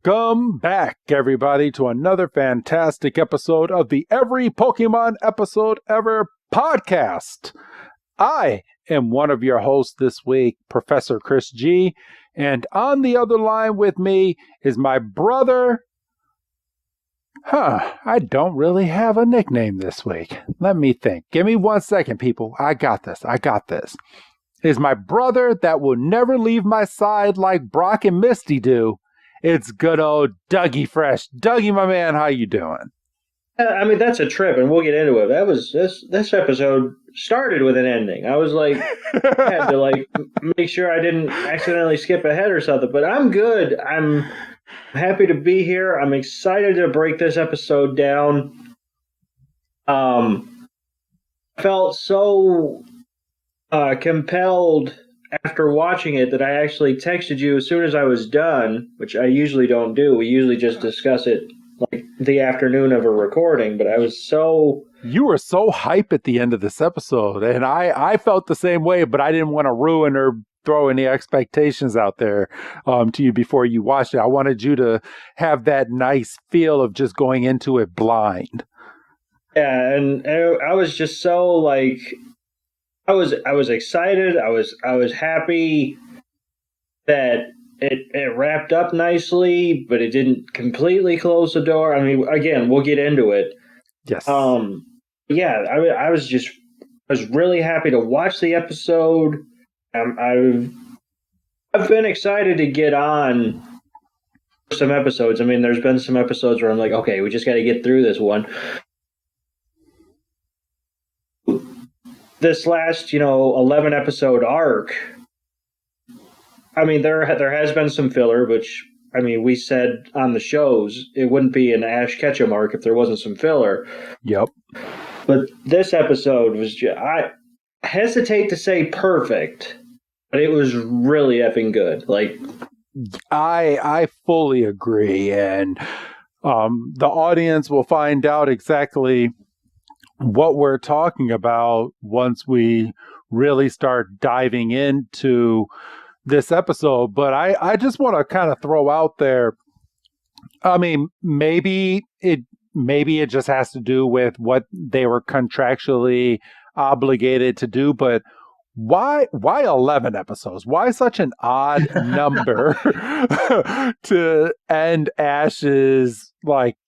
Welcome back, everybody, to another fantastic episode of the Every Pokemon Episode Ever podcast. I am one of your hosts this week, Professor Chris G, and on the other line with me is my brother. I don't really have a nickname this week. Let me think. Give me 1 second, people. I got this. Is my brother that will never leave my side like Brock and Misty do. It's good old Dougie Fresh. Dougie, my man, how you doing? I mean, that's a trip, and we'll get into it. That was this episode started with an ending. I was like, had to make sure I didn't accidentally skip ahead or something. But I'm good. I'm happy to be here. I'm excited to break this episode down. Felt so compelled after watching it that I actually texted you as soon as I was done, which I usually don't do. We usually just discuss it like the afternoon of a recording, but I was so... You were so hype at the end of this episode, and I felt the same way, but I didn't want to ruin or throw any expectations out there to you before you watched it. I wanted you to have that nice feel of just going into it blind. Yeah, and I was just so like... I was excited. I was happy that it wrapped up nicely, but it didn't completely close the door. I mean, again, we'll get into it. Yes. Yeah. I was really happy to watch the episode. I've been excited to get on some episodes. I mean, there's been some episodes where I'm like, okay, we just got to get through this one. This last, 11 episode arc, I mean, there has been some filler, which, I mean, we said on the shows it wouldn't be an Ash Ketchum arc if there wasn't some filler. Yep. But this episode was just, I hesitate to say perfect, but it was really effing good. Like, I fully agree, and the audience will find out exactly what we're talking about once we really start diving into this episode. But I just want to kind of throw out there, I mean, maybe it just has to do with what they were contractually obligated to do, but why 11 episodes? Why such an odd number to end Ash's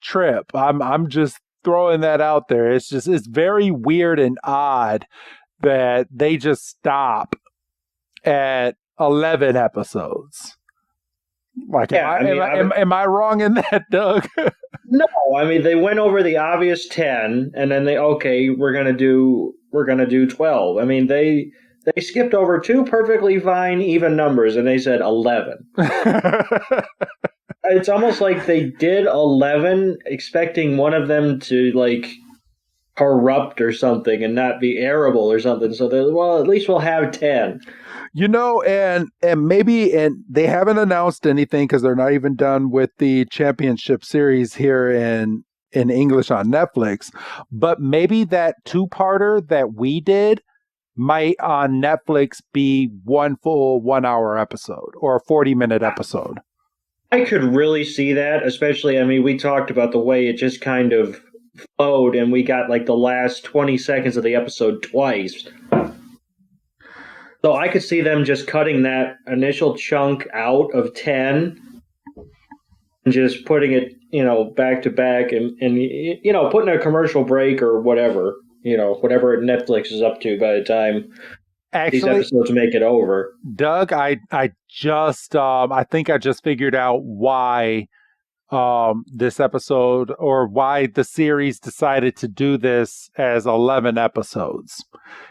trip? I'm just throwing that out there. It's very weird and odd that they just stop at 11 episodes. Am I wrong in that, Doug? No, I mean, they went over the obvious 10 and then we're going to do 12. I mean, they skipped over two perfectly fine even numbers and they said 11. It's almost like they did 11 expecting one of them to corrupt or something and not be arable or something. So at least we'll have 10. And they haven't announced anything because they're not even done with the championship series here in English on Netflix. But maybe that two-parter that we did might on Netflix be one full 1 hour episode or a 40-minute episode. I could really see that, especially, I mean, we talked about the way it just kind of flowed and we got the last 20 seconds of the episode twice. So I could see them just cutting that initial chunk out of 10 and just putting it, back to back and putting a commercial break or whatever, whatever Netflix is up to by the time these episodes make it over. Doug, I think I just figured out why this episode or why the series decided to do this as 11 episodes.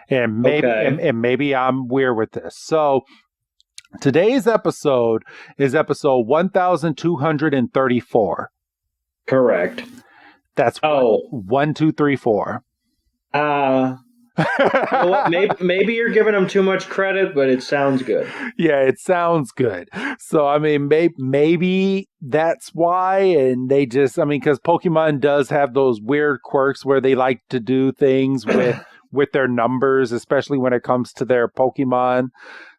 And maybe I'm weird with this. So today's episode is episode 1234. Correct. That's 1, 2, 3, 4. Maybe you're giving them too much credit, but it sounds good. Yeah, it sounds good. So, I mean, maybe that's why. And they just, I mean, because Pokemon does have those weird quirks where they like to do things with their numbers, especially when it comes to their Pokemon.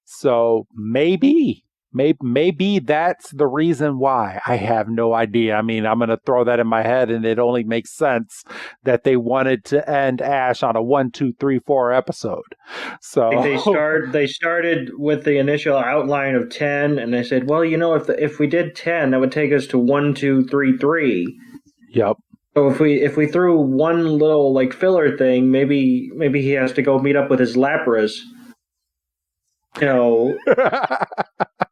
So maybe maybe that's the reason why. I have no idea. I mean, I'm going to throw that in my head, and it only makes sense that they wanted to end Ash on a 1, 2, 3, 4 episode. So Like they started with the initial outline of 10, and they said, well, if we did 10, that would take us to 1, 2, 3, 3. Yep. So if we threw one little like filler thing, maybe he has to go meet up with his Lapras.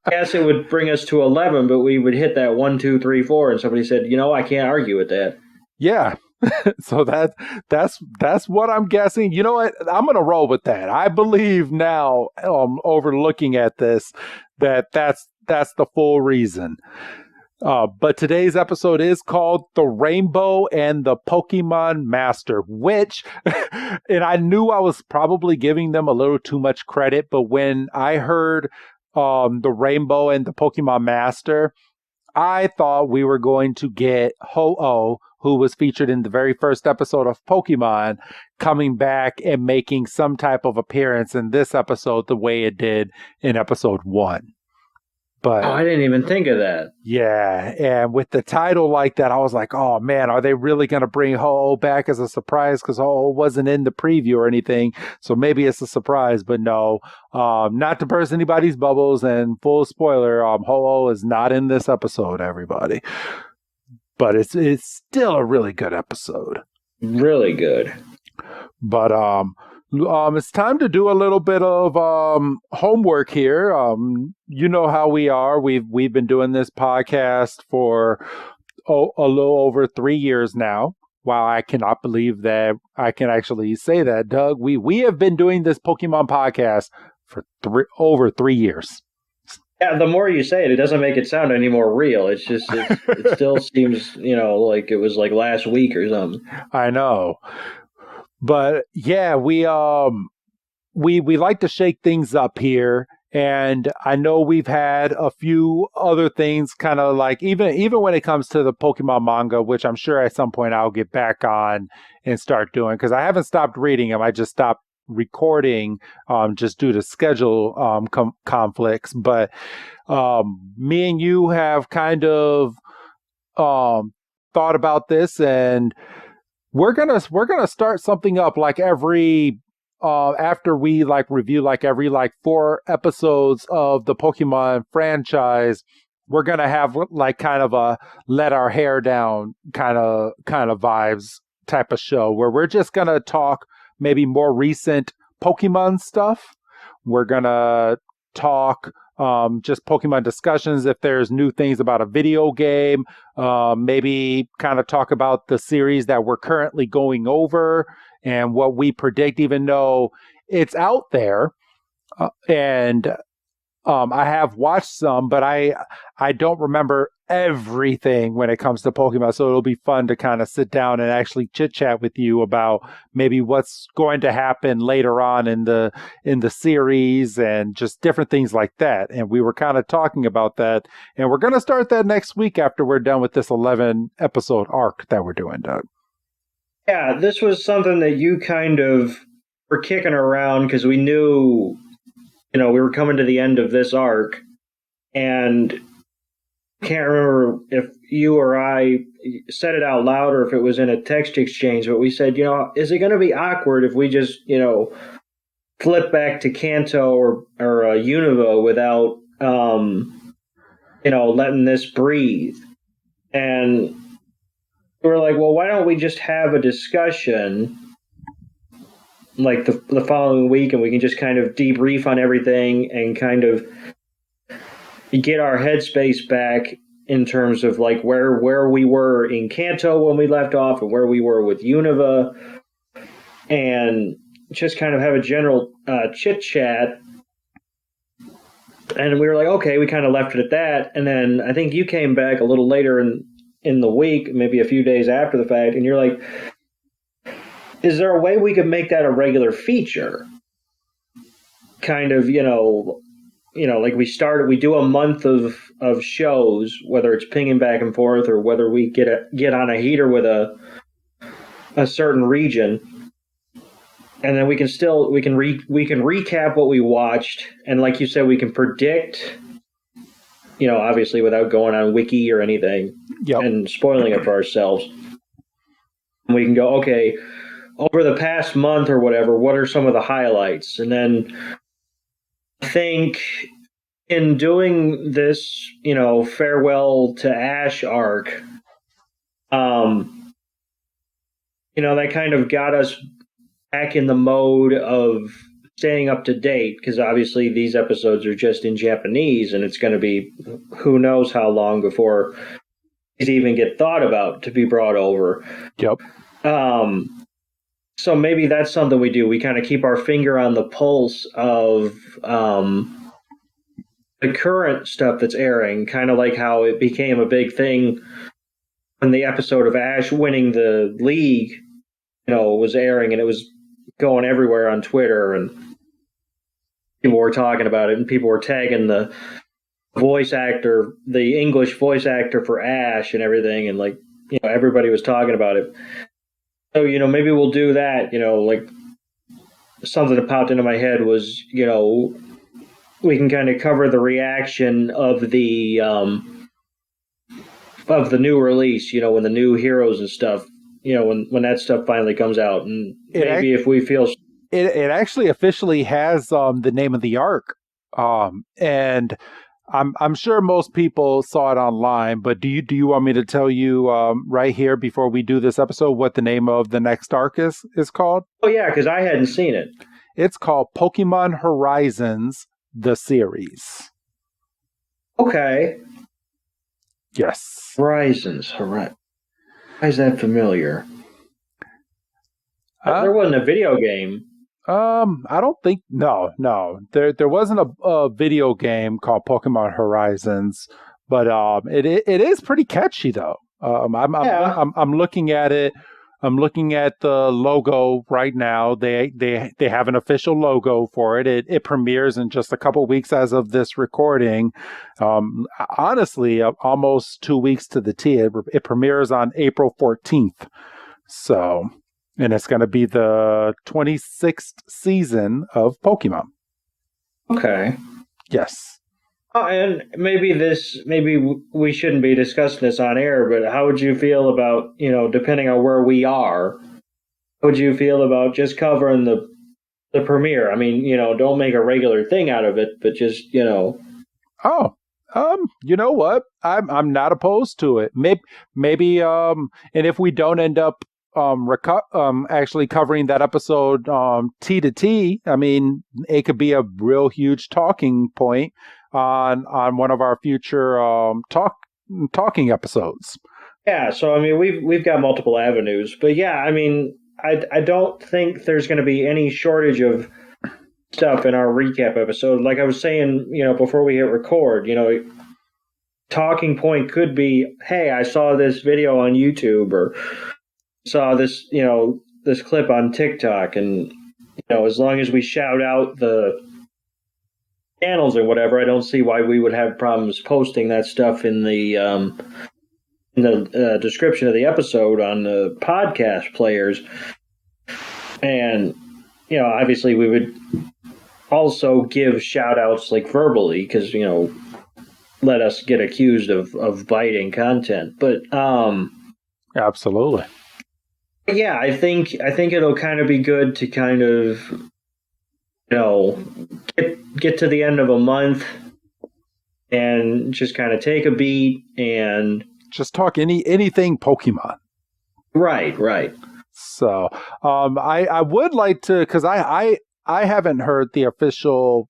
Yes, it would bring us to 11, but we would hit that 1, 2, 3, 4, and somebody said, I can't argue with that. Yeah. So that's what I'm guessing. You know what? I'm gonna roll with that. I believe now, overlooking at this, that's the full reason. But today's episode is called The Rainbow and the Pokemon Master, which, and I knew I was probably giving them a little too much credit, but when I heard The Rainbow and the Pokemon Master, I thought we were going to get Ho-Oh, who was featured in the very first episode of Pokemon, coming back and making some type of appearance in this episode the way it did in episode 1. But I didn't even think of that. Yeah, and with the title like that, I was like, oh man, are they really going to bring Ho-Oh back as a surprise? Because Ho-Oh wasn't in the preview or anything, so maybe it's a surprise, but no. Not to burst anybody's bubbles, and full spoiler, Ho-Oh is not in this episode, everybody. But it's still a really good episode. Really good. But it's time to do a little bit of homework here. You know how we are. We've been doing this podcast for a little over 3 years now. Wow, I cannot believe that I can actually say that, Doug. We have been doing this Pokemon podcast for over 3 years. Yeah, the more you say it, it doesn't make it sound any more real. It's just it still seems like it was like last week or something. I know. But yeah, we like to shake things up here, and I know we've had a few other things kind of like even when it comes to the Pokemon manga, which I'm sure at some point I'll get back on and start doing, because I haven't stopped reading them. I just stopped recording just due to schedule conflicts. But me and you have kind of thought about this, and we're gonna start something up like every after we like review like every like 4 episodes of the Pokemon franchise. We're gonna have like kind of a let our hair down kind of vibes type of show where we're just gonna talk maybe more recent Pokemon stuff. We're gonna talk just Pokemon discussions if there's new things about a video game, maybe kind of talk about the series that we're currently going over and what we predict, even though it's out there. And I have watched some, but I don't remember everything when it comes to Pokemon. So it'll be fun to kind of sit down and actually chit chat with you about maybe what's going to happen later on in the series and just different things like that. And we were kind of talking about that, and we're going to start that next week after we're done with this 11 episode arc that we're doing, Doug. Yeah, this was something that you kind of were kicking around because we knew we were coming to the end of this arc, and can't remember if you or I said it out loud or if it was in a text exchange, but we said, is it going to be awkward if we just, flip back to Kanto or Unova without, letting this breathe? And we were like, well, why don't we just have a discussion like the following week, and we can just kind of debrief on everything and kind of get our headspace back in terms of like where we were in Kanto when we left off and where we were with Unova, and just kind of have a general chit chat. And we were like, okay, we kind of left it at that. And then I think you came back a little later in the week, maybe a few days after the fact, and you're like, is there a way we could make that a regular feature? Kind of, like we do a month of shows, whether it's pinging back and forth or whether we get on a heater with a certain region, and then we can recap what we watched, and like you said, we can predict obviously without going on Wiki or anything Yep. and spoiling it for ourselves. We can go, okay, over the past month or whatever, what are some of the highlights? And then I think in doing this, farewell to Ash arc, that kind of got us back in the mode of staying up to date, because obviously these episodes are just in Japanese, and it's going to be who knows how long before these even get thought about to be brought over. Yep. So maybe that's something we do. We kind of keep our finger on the pulse of the current stuff that's airing, kind of like how it became a big thing when the episode of Ash winning the league, was airing, and it was going everywhere on Twitter, and people were talking about it, and people were tagging the voice actor, the English voice actor for Ash and everything, and everybody was talking about it. So, maybe we'll do that, like something that popped into my head was, we can kind of cover the reaction of the new release, when the new heroes and stuff, when that stuff finally comes out, and maybe if we feel it actually officially has the name of the arc, and I'm sure most people saw it online, but do you want me to tell you right here before we do this episode what the name of the next arc is called? Oh yeah, because I hadn't seen it. It's called Pokemon Horizons, the series. Okay. Yes. Horizons. Why is that familiar? There wasn't a video game. I don't think no. There wasn't a video game called Pokemon Horizons, but it is pretty catchy though. I'm looking at it. I'm looking at the logo right now. They have an official logo for it. It premieres in just a couple weeks as of this recording. Honestly, almost 2 weeks to the T. It premieres on April 14th. So. And it's going to be the 26th season of Pokemon. Okay. Yes. And maybe we shouldn't be discussing this on air, but how would you feel about, depending on where we are, how would you feel about just covering the premiere? I mean, don't make a regular thing out of it, but just, Oh, you know what? I'm not opposed to it. Maybe, and if we don't end up actually covering that episode T to T, I mean, it could be a real huge talking point on one of our future talking episodes. Yeah, so I mean, we've got multiple avenues, but yeah, I mean, I don't think there's going to be any shortage of stuff in our recap episode. Like I was saying, before we hit record, talking point could be, hey, I saw this video on YouTube, or saw this, this clip on TikTok, and as long as we shout out the channels or whatever, I don't see why we would have problems posting that stuff in the description of the episode on the podcast players. And obviously we would also give shout outs like verbally, because let us get accused of biting content, but absolutely. Yeah, I think it'll kind of be good to kind of, get to the end of a month and just kind of take a beat and just talk anything Pokemon. Right. So, I would like to, because I haven't heard the official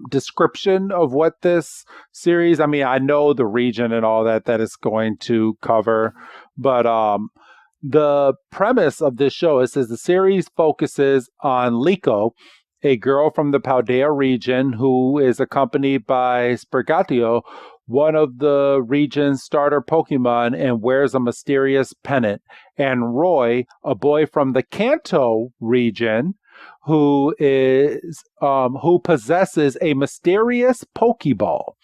description of what this series. I mean, I know the region and all that it's going to cover, but the premise of this show, it says the series focuses on Liko, a girl from the Paldea region who is accompanied by Sprigatito, one of the region's starter Pokemon, and wears a mysterious pennant, and Roy, a boy from the Kanto region who possesses a mysterious Pokeball.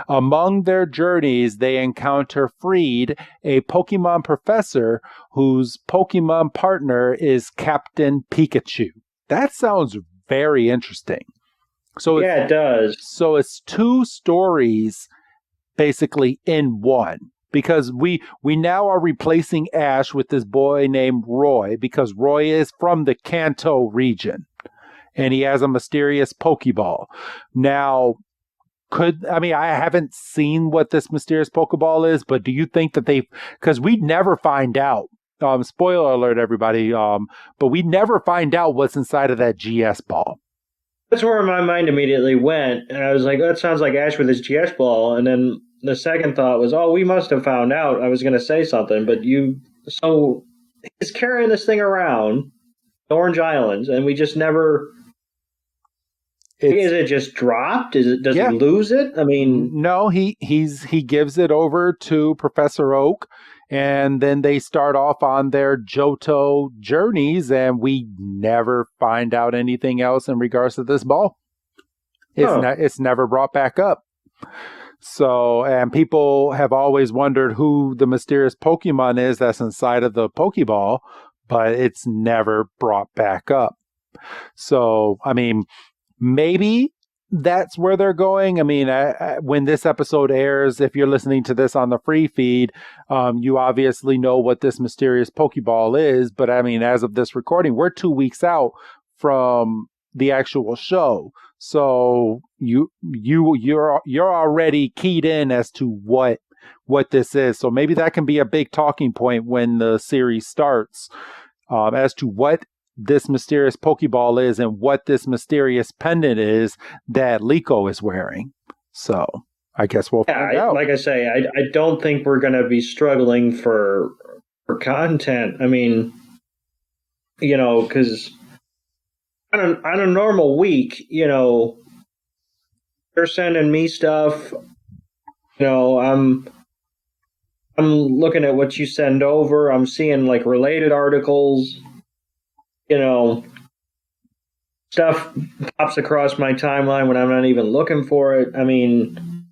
Among their journeys, they encounter Freed, a Pokemon professor whose Pokemon partner is Captain Pikachu. That sounds very interesting. So yeah, it does. So it's 2 stories basically in one. Because we now are replacing Ash with this boy named Roy, because Roy is from the Kanto region and he has a mysterious Pokeball. Now, I haven't seen what this mysterious Pokeball is, but do you think that because we never find out, spoiler alert, everybody, but we never find out what's inside of that GS ball. That's where my mind immediately went. And I was like, that sounds like Ash with his GS ball. And then the second thought was, oh, we must have found out. I was going to say something, but so he's carrying this thing around Orange Islands, and we just never. Is it just dropped? Does he lose it? I mean, no, he gives it over to Professor Oak, and then they start off on their Johto journeys, and we never find out anything else in regards to this ball. It's never brought back up. So, and people have always wondered who the mysterious Pokemon is that's inside of the Pokeball, but it's never brought back up. So, I mean, maybe that's where they're going. I mean, when this episode airs, if you're listening to this on the free feed, you obviously know what this mysterious Pokeball is. But I mean, as of this recording, we're 2 weeks out from the actual show. So you're already keyed in as to what this is. So maybe that can be a big talking point when the series starts, as to what this mysterious Pokeball is and what this mysterious pendant is that Liko is wearing. So I guess we'll find out. Like I say, I don't think we're going to be struggling for content. I mean, because on a normal week, you're sending me stuff. I'm looking at what you send over. I'm seeing like related articles. Stuff pops across my timeline when I'm not even looking for it. I mean,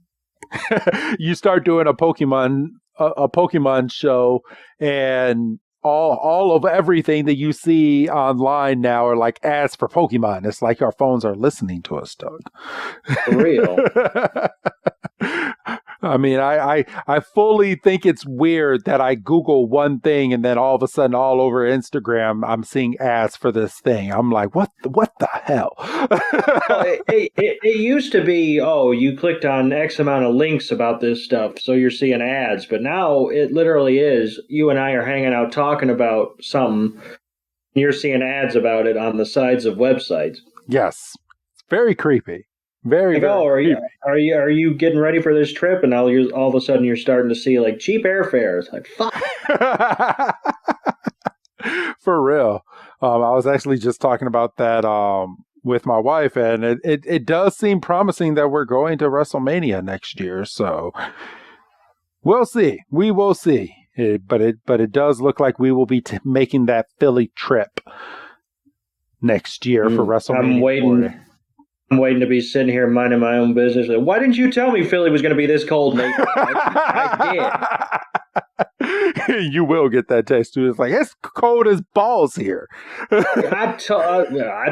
you start doing a Pokemon show, and all of everything that you see online now are like ads for Pokemon. It's like our phones are listening to us, Doug. For real. I mean, I fully think it's weird that I Google one thing and then all of a sudden all over Instagram I'm seeing ads for this thing. I'm like, what the hell? Well, it used to be, you clicked on X amount of links about this stuff, so you're seeing ads. But now it literally is, you and I are hanging out talking about something, and you're seeing ads about it on the sides of websites. Yes. It's very creepy. Very, very are you getting ready for this trip? And now all of a sudden you're starting to see like cheap airfares. Like, fuck. For real. I was actually just talking about that with my wife, and it does seem promising that we're going to WrestleMania next year. So we'll see. We will see. But it does look like we will be making that Philly trip neid year for WrestleMania. I'm waiting to be sitting here minding my own business. Why didn't you tell me Philly was going to be this cold, Nate? I did. You will get that text too. It's like, it's cold as balls here. I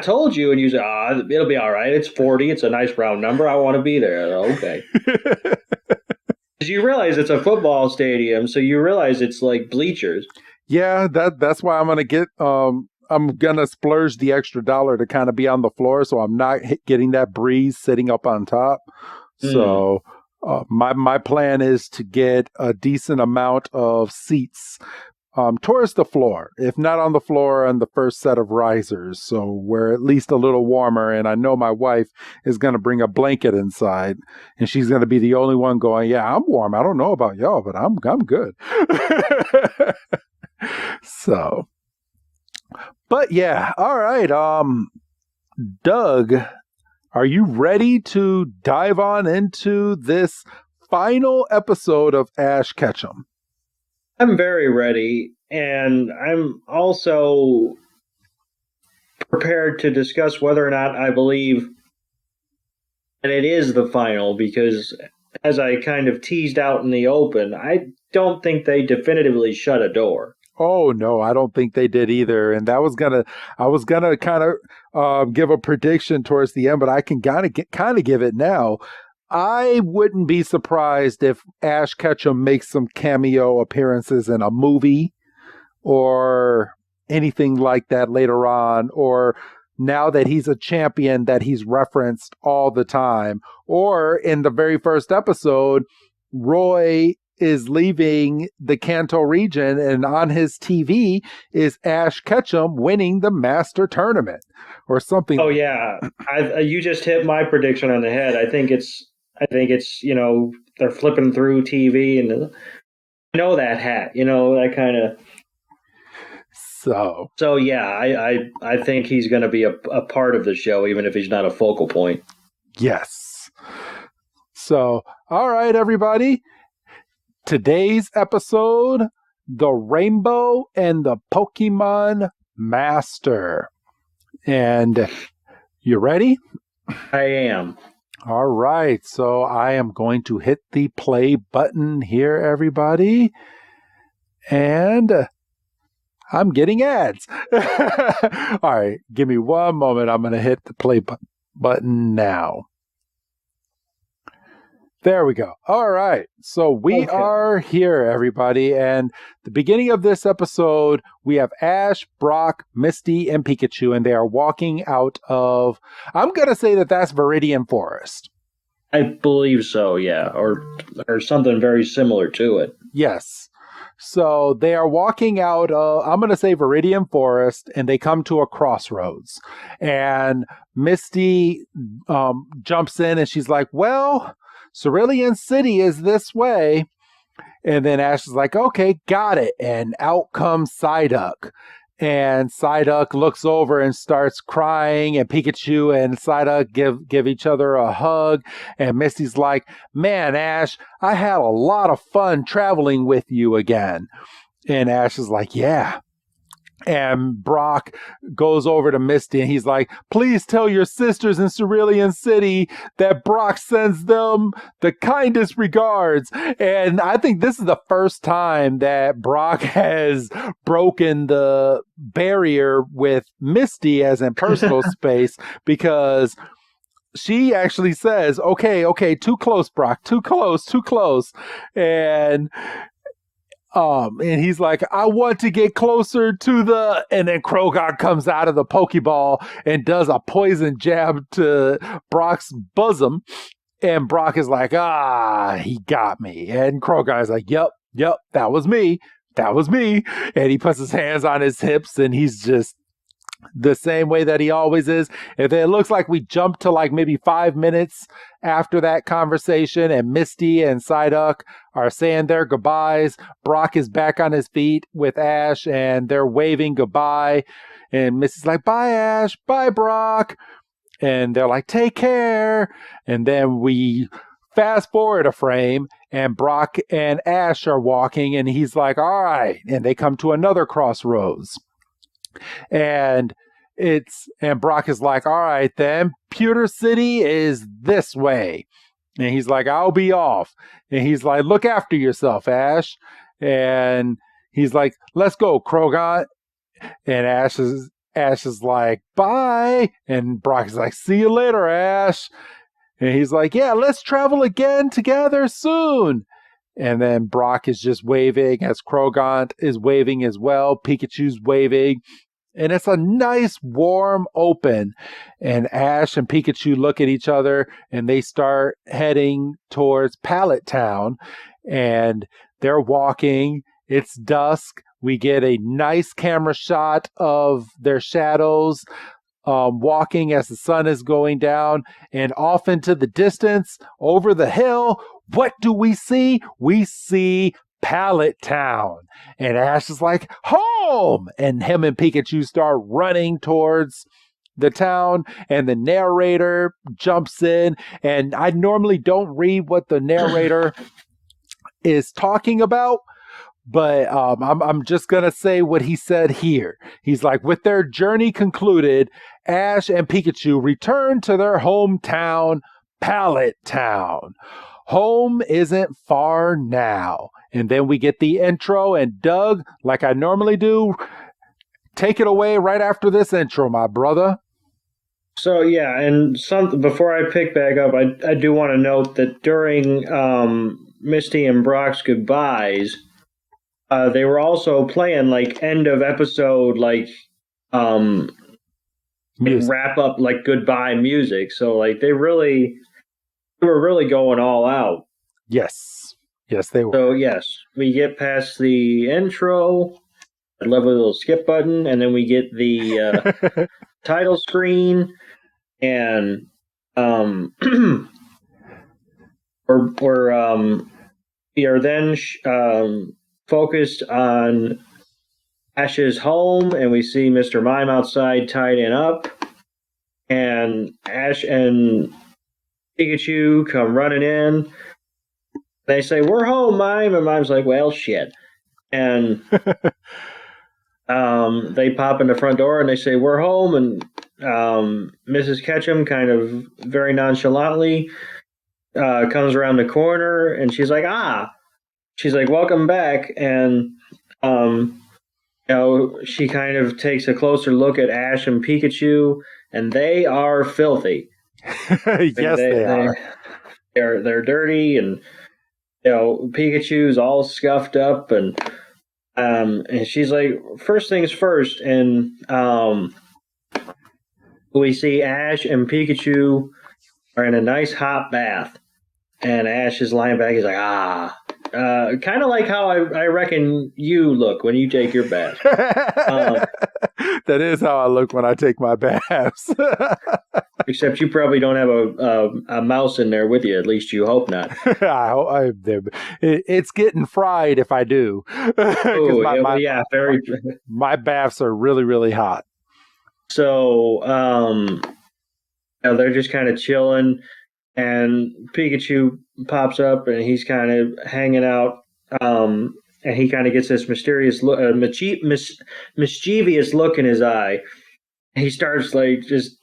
told you, and you said, it'll be all right. It's 40. It's a nice round number. I want to be there. Okay. Because you realize it's a football stadium, so you realize it's like bleachers. Yeah, that's why I'm going to get... I'm going to splurge the extra $1 to kind of be on the floor, so I'm not getting that breeze sitting up on top. So my plan is to get a decent amount of seats towards the floor, if not on the floor, on the first set of risers. So we're at least a little warmer, and I know my wife is going to bring a blanket inside, and she's going to be the only one going, yeah, I'm warm. I don't know about y'all, but I'm good. So... But yeah, all right. Doug, are you ready to dive on into this final episode of Ash Ketchum? I'm very ready, and I'm also prepared to discuss whether or not I believe that it is the final, because as I kind of teased out in the open, I don't think they definitively shut a door. Oh no, I don't think they did either. And I was gonna kind of give a prediction towards the end, but I can kind of give it now. I wouldn't be surprised if Ash Ketchum makes some cameo appearances in a movie or anything like that later on, or now that he's a champion that he's referenced all the time. Or in the very first episode, Roy is leaving the Kanto region, and on his TV is Ash Ketchum winning the Master Tournament or something. Oh yeah, you just hit my prediction on the head. I think it's they're flipping through TV and I know that hat, that kind of. So yeah, I think he's going to be a part of the show, even if he's not a focal point. Yes. So, all right, everybody. Today's episode, The Rainbow and the Pokemon Master. And you ready? I am. All right. So I am going to hit the play button here, everybody. And I'm getting ads. All right. Give me one moment. I'm going to hit the play button now. There we go. All right. So we are here, everybody. And the beginning of this episode, we have Ash, Brock, Misty, and Pikachu, and they are walking out of, I'm going to say that that's Viridian Forest. I believe so, yeah. Or something very similar to it. Yes. So they are walking out, I'm going to say Viridian Forest, and they come to a crossroads. And Misty jumps in, and she's like, well, Cerulean City is this way. And then Ash is like, okay, got it. And out comes Psyduck. And Psyduck looks over and starts crying. And Pikachu and Psyduck give each other a hug. And Misty's like, man, Ash, I had a lot of fun traveling with you again. And Ash is like, yeah. And Brock goes over to Misty and he's like, please tell your sisters in Cerulean City that Brock sends them the kindest regards. And I think this is the first time that Brock has broken the barrier with Misty as in personal space, because she actually says, okay, too close, Brock, too close. And he's like, I want to get closer to the... And then Krogok comes out of the Pokeball and does a poison jab to Brock's bosom. And Brock is like, he got me. And Krogok is like, yep, that was me. And he puts his hands on his hips and he's just the same way that he always is. If it looks like we jumped to like maybe 5 minutes after that conversation and Misty and Psyduck are saying their goodbyes, Brock is back on his feet with Ash and they're waving goodbye. And Misty's like, bye, Ash. Bye, Brock. And they're like, take care. And then we fast forward a frame and Brock and Ash are walking and he's like, all right. And they come to another crossroads. And Brock is like, all right, then Pewter City is this way. And he's like, I'll be off. And he's like, look after yourself, Ash. And he's like, let's go, Krogok. And Ash is like, bye. And Brock is like, see you later, Ash. And he's like, yeah, let's travel again together soon. And then Brock is just waving as Krogok is waving as well. Pikachu's waving. And it's a nice, warm open. And Ash and Pikachu look at each other and they start heading towards Pallet Town. And they're walking. It's dusk. We get a nice camera shot of their shadows walking as the sun is going down. And off into the distance, over the hill, what do we see? We see Pallet Town. And Ash is like, home! And him and Pikachu start running towards the town, and the narrator jumps in. And I normally don't read what the narrator is talking about, but I'm just going to say what he said here. He's like, with their journey concluded, Ash and Pikachu return to their hometown, Pallet Town. Home isn't far now. And then we get the intro, and Doug, like I normally do, take it away right after this intro, my brother. So yeah, and something before I pick back up, I do want to note that during Misty and Brock's goodbyes, they were also playing like end of episode um Music. wrap up like goodbye music. So like they were really going all out. Yes. Yes, they So were. yes, we get past the intro. I love a little skip button, and then we get the title screen, and um, we are then focused on Ash's home, and we see Mr. Mime outside tidying up, and Ash and Pikachu come running in. They say, "We're home, Mime," and Mime's like, "Well, shit." And they pop in the front door and they say, "We're home." And Mrs. Ketchum, kind of very nonchalantly, comes around the corner and she's like, "Ah," she's like, "Welcome back." And um, she kind of takes a closer look at Ash and Pikachu, and they are filthy. I mean, Yes, they are. they're dirty, and Pikachu's all scuffed up, and she's like, first things first, and we see Ash and Pikachu are in a nice hot bath, and Ash is lying back. He's like, ah. Kind of like how I reckon you look when you take your bath. That is how I look when I take my baths. Except you probably don't have a mouse in there with you. At least you hope not. It's getting fried if I do, because Oh, yeah, very. my baths are really, really hot. So, they're just kind of chilling, and Pikachu pops up, and he's kind of hanging out, and he kind of gets this mysterious look, mischievous look in his eye. He starts like just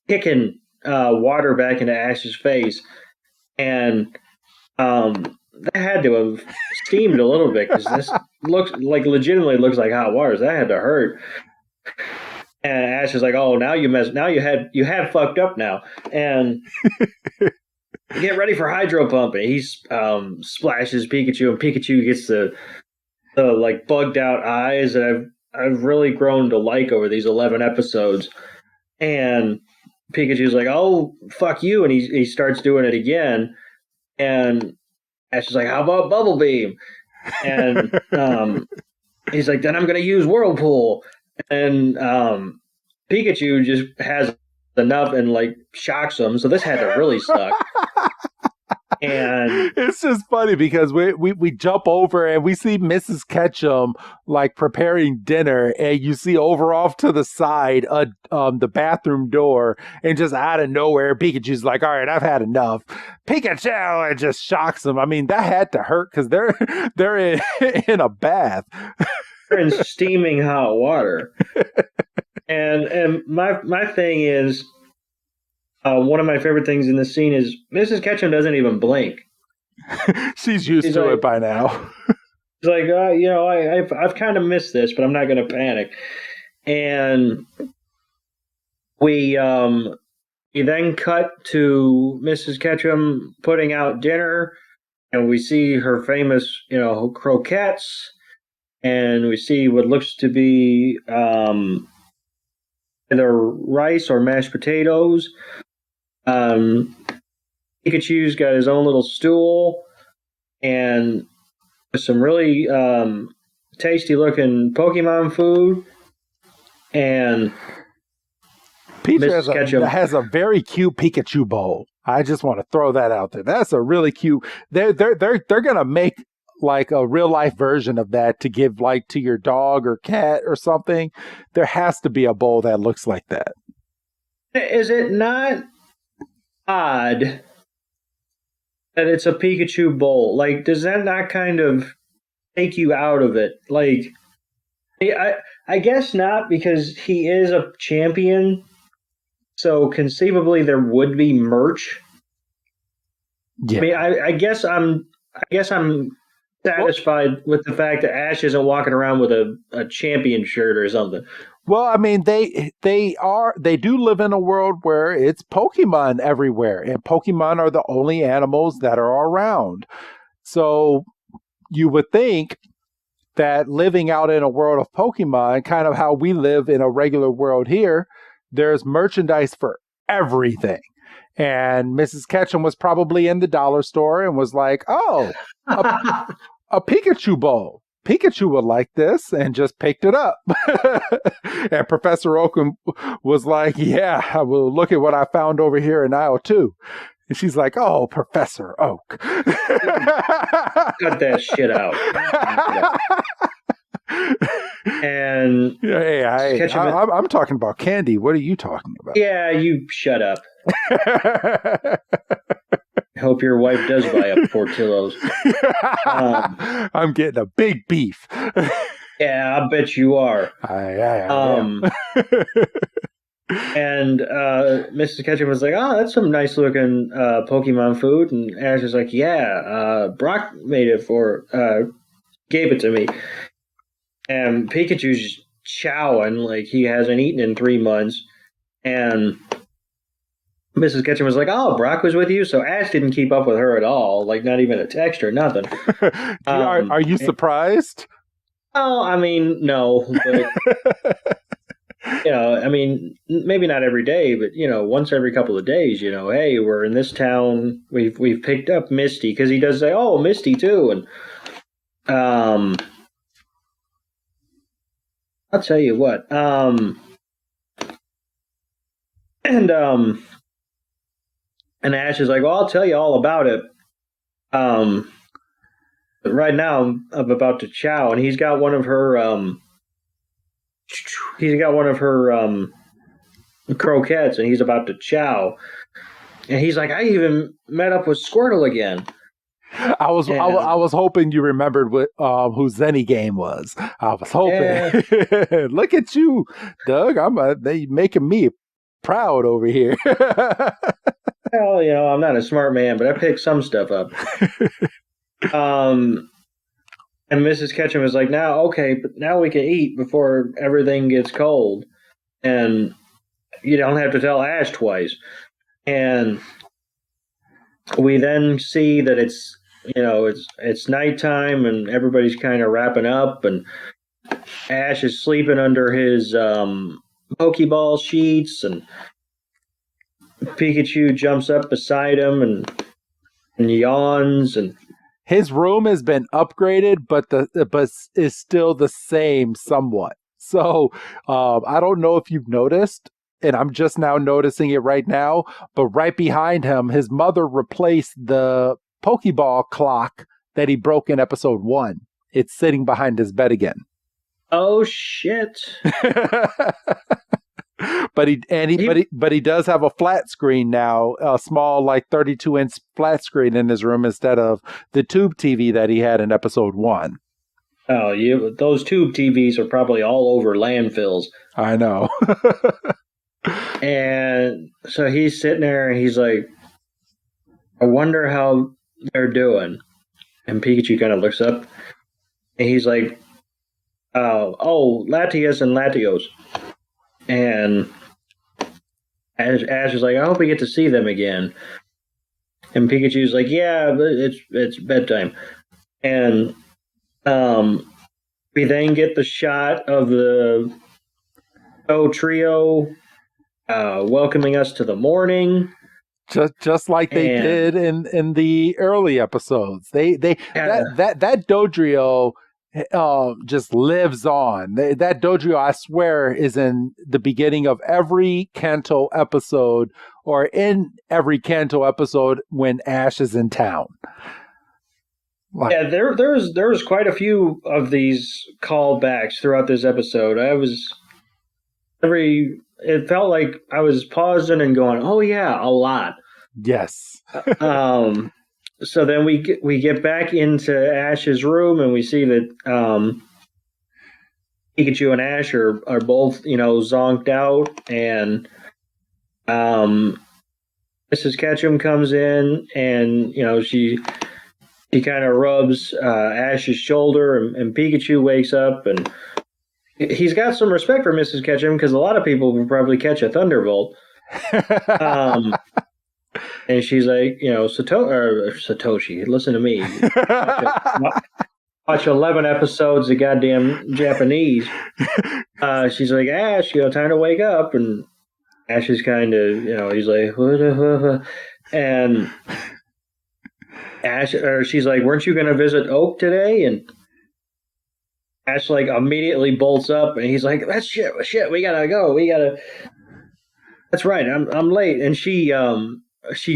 kicking water back into Ash's face, and that had to have steamed a little bit because this looks like legitimately looks like hot water. So that had to hurt. And Ash is like, "Oh, now you mess. Now you had fucked up now." And get ready for hydro pump. And he splashes Pikachu, and Pikachu gets the like bugged out eyes that I've really grown to like over these 11 episodes. And Pikachu's like, "Oh, fuck you," and he starts doing it again. And Ash is like, "How about Bubble Beam?" And he's like, "Then I'm going to use Whirlpool." And Pikachu just has enough and like shocks him. So this had to really suck. And it's just funny because we jump over and we see Mrs. Ketchum like preparing dinner, and you see over off to the side the bathroom door, and just out of nowhere Pikachu's like, "All right, I've had enough." Pikachu, and just shocks him. I mean, that had to hurt because they're in a bath. they're in steaming hot water. And my thing is, one of my favorite things in this scene is Mrs. Ketchum doesn't even blink. She's used to it by now. She's like, I've kind of missed this, but I'm not going to panic. And we then cut to Mrs. Ketchum putting out dinner, and we see her famous, croquettes, and we see what looks to be either rice or mashed potatoes. Pikachu's got his own little stool, and some really tasty looking Pokemon food. And Peach has a very cute Pikachu bowl. I just want to throw that out there. That's a really cute. They're gonna make like a real life version of that to give like to your dog or cat or something. There has to be a bowl that looks like that. Is it not odd that it's a Pikachu bowl? Like, does that not kind of take you out of it? Like, I guess not, because he is a champion, so conceivably there would be merch. Yeah. I mean, I guess I'm satisfied with the fact that Ash isn't walking around with a champion shirt or something. Well, I mean, they do live in a world where it's Pokemon everywhere, and Pokemon are the only animals that are around. So you would think that living out in a world of Pokemon, kind of how we live in a regular world here, there's merchandise for everything. And Mrs. Ketchum was probably in the dollar store and was like, "Oh, a Pikachu bowl. Pikachu would like this," and just picked it up. And Professor Oakum was like, "Yeah, well, look at what I found over here in aisle 2." And she's like, "Oh, Professor Oak." Cut that shit out. And hey, I'm talking about candy. What are you talking about? Yeah, you shut up. I hope your wife does buy up Portillo's. I'm getting a big beef. Yeah, I bet you are. And Mrs. Ketchum was like, "Oh, that's some nice looking Pokemon food." And Ash was like, "Yeah, Brock made it gave it to me." And Pikachu's chowing like he hasn't eaten in 3 months. And Mrs. Ketchum was like, "Oh, Brock was with you?" So Ash didn't keep up with her at all, like not even a text or nothing. Are you surprised? Oh, I mean, no. But, I mean, maybe not every day, but, once every couple of days, hey, we're in this town. We've picked up Misty, because he does say, "Oh, Misty too." And I'll tell you what. And Ash is like, "Well, I'll tell you all about it. But right now I'm about to chow," and he's got one of her croquettes, and he's about to chow. And he's like, "I even met up with Squirtle again." I was hoping you remembered what who Zenny Game was. I was hoping. Yeah. Look at you, Doug. They making me proud over here. Well, I'm not a smart man, but I picked some stuff up. And Mrs. Ketchum was like, but now we can eat before everything gets cold. And you don't have to tell Ash twice. And we then see that it's nighttime and everybody's kind of wrapping up, and Ash is sleeping under his Pokeball sheets, and Pikachu jumps up beside him and yawns, and his room has been upgraded, but is still the same somewhat. So I don't know if you've noticed, and I'm just now noticing it right now, but right behind him, his mother replaced the Pokeball clock that he broke in episode 1. It's sitting behind his bed again. Oh shit. But he does have a flat screen now, a small, like 32-inch flat screen in his room instead of the tube TV that he had in episode 1. Oh, yeah, those tube TVs are probably all over landfills. I know. And so he's sitting there and he's like, "I wonder how they're doing." And Pikachu kind of looks up and he's like, "Oh, Latias and Latios." And Ash is like, "I hope we get to see them again." And Pikachu's like, "Yeah, but it's bedtime." And we then get the shot of the trio welcoming us to the morning. Just like they did in the early episodes. That Dodrio just lives on. That Dodrio, I swear, is in the beginning of every Kanto episode, or in every Kanto episode when Ash is in town. Yeah, there's quite a few of these callbacks throughout this episode. It felt like I was pausing and going, "Oh yeah," a lot. Yes. So then we get back into Ash's room and we see that Pikachu and Ash are both zonked out, and Mrs. Ketchum comes in and she He kind of rubs Ash's shoulder, and Pikachu wakes up, and he's got some respect for Mrs. Ketchum because a lot of people would probably catch a Thunderbolt. Um, and she's like, Satoshi, listen to me. Watch 11 episodes of goddamn Japanese. She's like, Ash, time to wake up. And Ash is kind of, he's like, and Ash, or she's like, weren't you going to visit Oak today? And Ash like immediately bolts up, and he's like, that's shit, we gotta go, that's right, I'm late. And she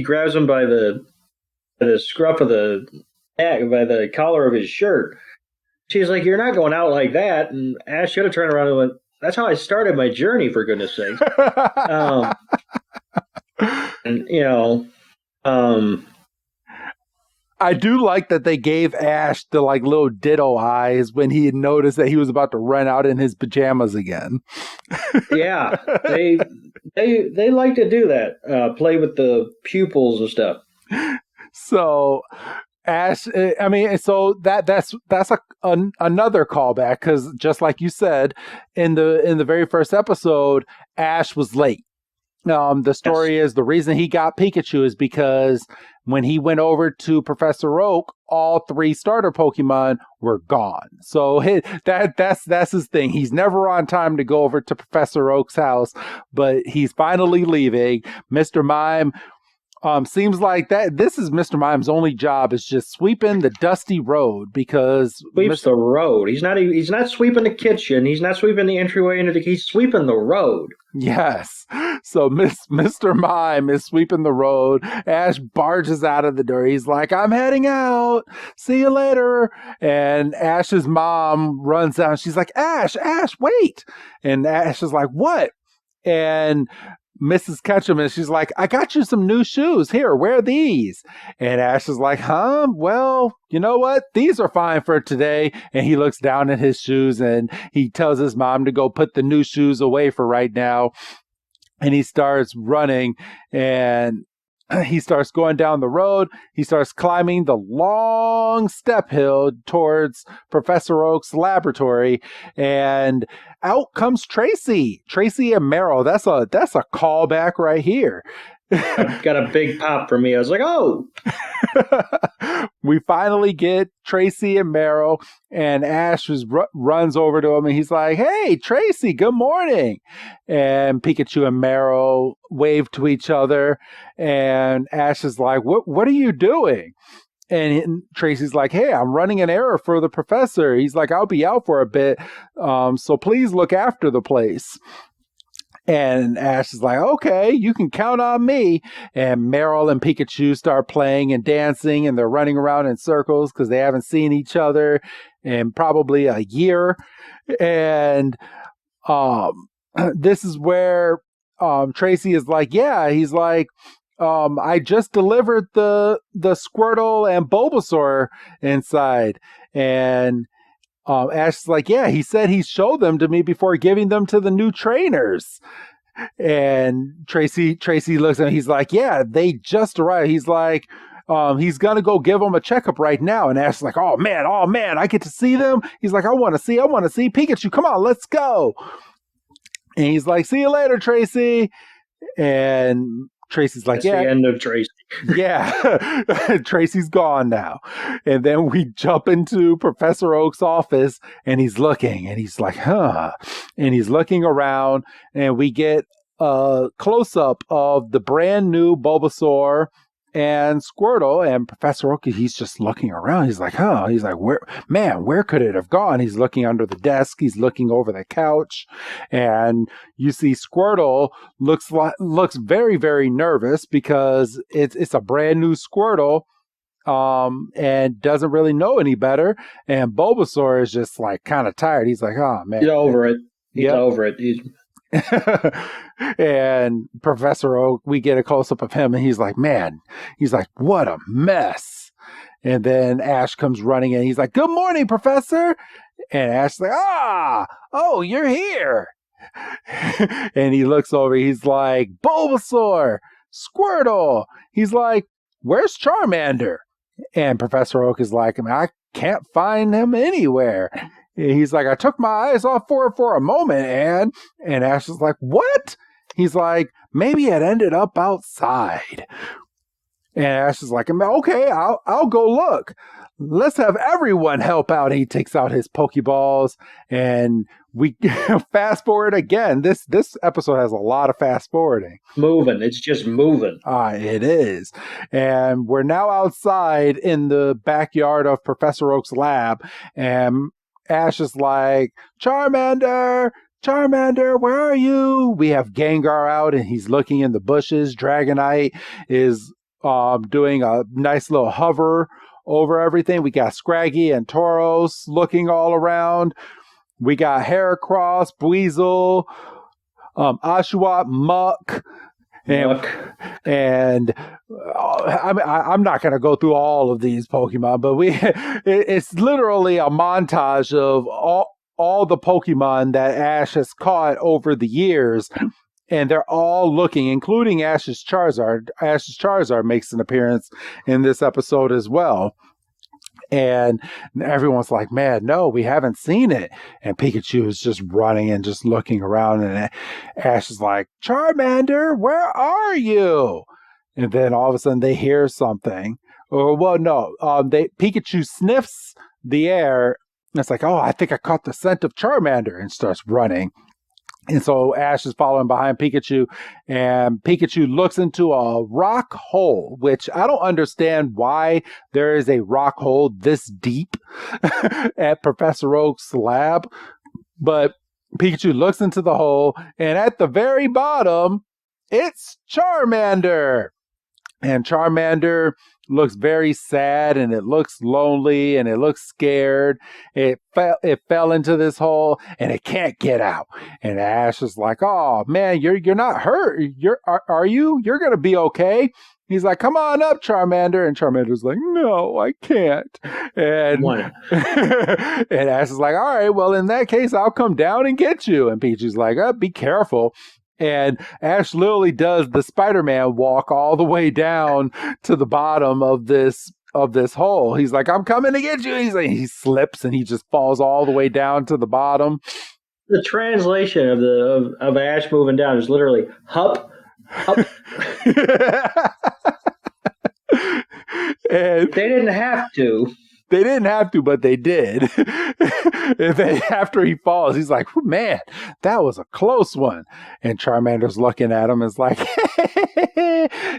grabs him by the scruff of the neck, by the collar of his shirt. She's like, you're not going out like that. And Ash should have turned around and went, that's how I started my journey, for goodness sake. And I do like that they gave Ash the like little ditto eyes when he had noticed that he was about to run out in his pajamas again. Yeah, they like to do that, play with the pupils and stuff. So Ash, I mean, so that's another callback, because just like you said in the very first episode, Ash was late. The story is the reason he got Pikachu is because when he went over to Professor Oak, all 3 starter Pokemon were gone. So that's his thing. He's never on time to go over to Professor Oak's house, but he's finally leaving. Mr. Mime seems like that this is Mr. Mime's only job, is just sweeping the dusty road, because sweeps the road. He's not sweeping the kitchen. He's not sweeping the entryway into he's sweeping the road. Yes. So Mr. Mime is sweeping the road. Ash barges out of the door. He's like, I'm heading out. See you later. And Ash's mom runs out. She's like, Ash, wait. And Ash is like, what? And Mrs. Ketchum, and she's like, I got you some new shoes. Here, wear these. And Ash is like, huh? Well, you know what? These are fine for today. And he looks down at his shoes and he tells his mom to go put the new shoes away for right now. And he starts running, and he starts going down the road. He starts climbing the long step hill towards Professor Oak's laboratory, and out comes Tracy and Meryl. That's a callback right here. Got a big pop for me. I was like, oh. We finally get Tracy and Meryl, and Ash runs over to him, and he's like, hey, Tracy, good morning. And Pikachu and Meryl wave to each other, and Ash is like, what are you doing? And Tracy's like, hey, I'm running an error for the professor. He's like, I'll be out for a bit, so please look after the place. And Ash is like, okay, you can count on me. And Meryl and Pikachu start playing and dancing, and they're running around in circles because they haven't seen each other in probably a year. And this is where Tracy is like, yeah, he's like, I just delivered the Squirtle and Bulbasaur inside. And Ash is like, yeah, he said he showed them to me before giving them to the new trainers. And Tracy looks at him. He's like, yeah, they just arrived. He's like, he's going to go give them a checkup right now. And Ash is like, oh man, I get to see them. He's like, I want to see Pikachu. Come on, let's go. And he's like, see you later, Tracy. And Tracy's like, that's the end of Tracy. Yeah, Tracy's gone now. And then we jump into Professor Oak's office, and he's looking, and he's like, huh. And he's looking around, and we get a close-up of the brand new Bulbasaur and Squirtle, and Professor Oak, he's just looking around. He's like, huh. He's like, where could it have gone? He's looking under the desk. He's looking over the couch, and you see Squirtle looks very, very nervous because it's a brand new Squirtle, and doesn't really know any better. And Bulbasaur is just like kind of tired. He's like, oh man, he's over it. He's over it. And Professor Oak, we get a close-up of him, and he's like, man, he's like, what a mess. And then Ash comes running in. He's like, good morning, Professor. And Ash's like, oh, you're here. And he looks over. He's like, Bulbasaur, Squirtle. He's like, where's Charmander? And Professor Oak is like, I can't find him anywhere. He's like, I took my eyes off for a moment, and Ash is like, what? He's like, maybe it ended up outside. And Ash is like, okay, I'll go look. Let's have everyone help out. He takes out his Pokeballs, and we fast forward again. This episode has a lot of fast forwarding. It's just moving. It is. And we're now outside in the backyard of Professor Oak's lab, and Ash is like, Charmander, where are you? We have Gengar out, and he's looking in the bushes. Dragonite is doing a nice little hover over everything. We got Scraggy and Tauros looking all around. We got Heracross, Buizel, Oshawott, Muck. And I'm not going to go through all of these Pokemon, but it's literally a montage of all the Pokemon that Ash has caught over the years. And they're all looking, including Ash's Charizard. Ash's Charizard makes an appearance in this episode as well. And everyone's like, man, no, we haven't seen it. And Pikachu is just running and just looking around. And Ash is like, Charmander, where are you? And then all of a sudden they hear something. Pikachu sniffs the air. And it's like, oh, I think I caught the scent of Charmander, and starts running. And so Ash is following behind Pikachu, and Pikachu looks into a rock hole, which I don't understand why there is a rock hole this deep at Professor Oak's lab. But Pikachu looks into the hole, and at the very bottom, it's Charmander. And Charmander looks very sad, and it looks lonely, and it looks scared. It fell into this hole, and it can't get out. And Ash is like, "Oh man, you're not hurt. Are you? You're gonna be okay." He's like, "Come on up, Charmander." And Charmander's like, "No, I can't." And and Ash is like, "All right, well in that case, I'll come down and get you." And Peachy's like, "Be careful." And Ash literally does the Spider-Man walk all the way down to the bottom of this hole. He's like, "I'm coming to get you." He's like, he slips and he just falls all the way down to the bottom. The translation of Ash moving down is literally hup, hup. And they didn't have to. They didn't have to, but they did. And then after he falls, he's like, man, that was a close one. And Charmander's looking at him and is like,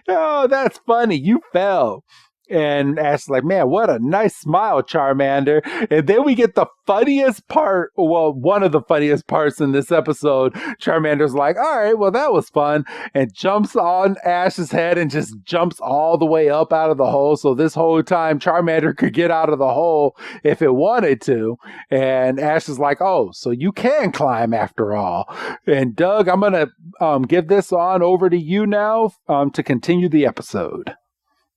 oh, that's funny. You fell. And Ash's like, man, what a nice smile, Charmander. And then we get the funniest part, well, one of the funniest parts in this episode. Charmander's like, all right, well, that was fun. And jumps on Ash's head and just jumps all the way up out of the hole. So this whole time, Charmander could get out of the hole if it wanted to. And Ash is like, oh, so you can climb after all. And Doug, I'm going to give this on over to you now to continue the episode.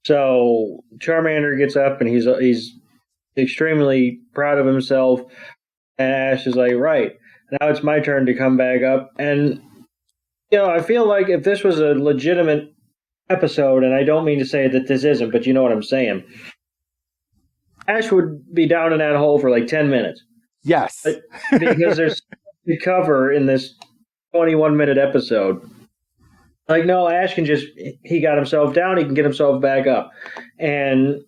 So Charmander gets up and he's extremely proud of himself. And Ash is like, right, now it's my turn to come back up. And, you know, I feel like if this was a legitimate episode, and I don't mean to say that this isn't, but you know what I'm saying, Ash would be down in that hole for like 10 minutes. Yes. Because there's to cover in this 21-minute episode. Like, no, Ash he got himself down, he can get himself back up. And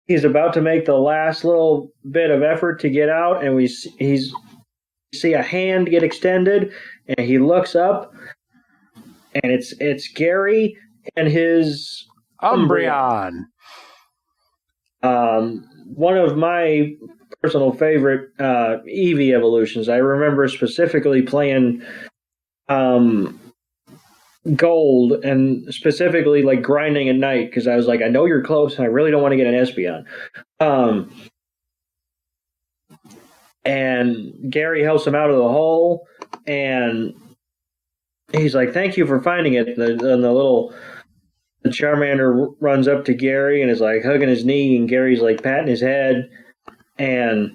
he's about to make the last little bit of effort to get out, and we see a hand get extended, and he looks up, and it's Gary and his Umbreon. One of my personal favorite Eevee evolutions. I remember specifically playing Gold, and specifically like grinding at night, because I was like, I know you're close and I really don't want to get an Espeon. And Gary helps him out of the hole, and he's like, thank you for finding it. And the Charmander runs up to Gary and is like hugging his knee, and Gary's like patting his head, and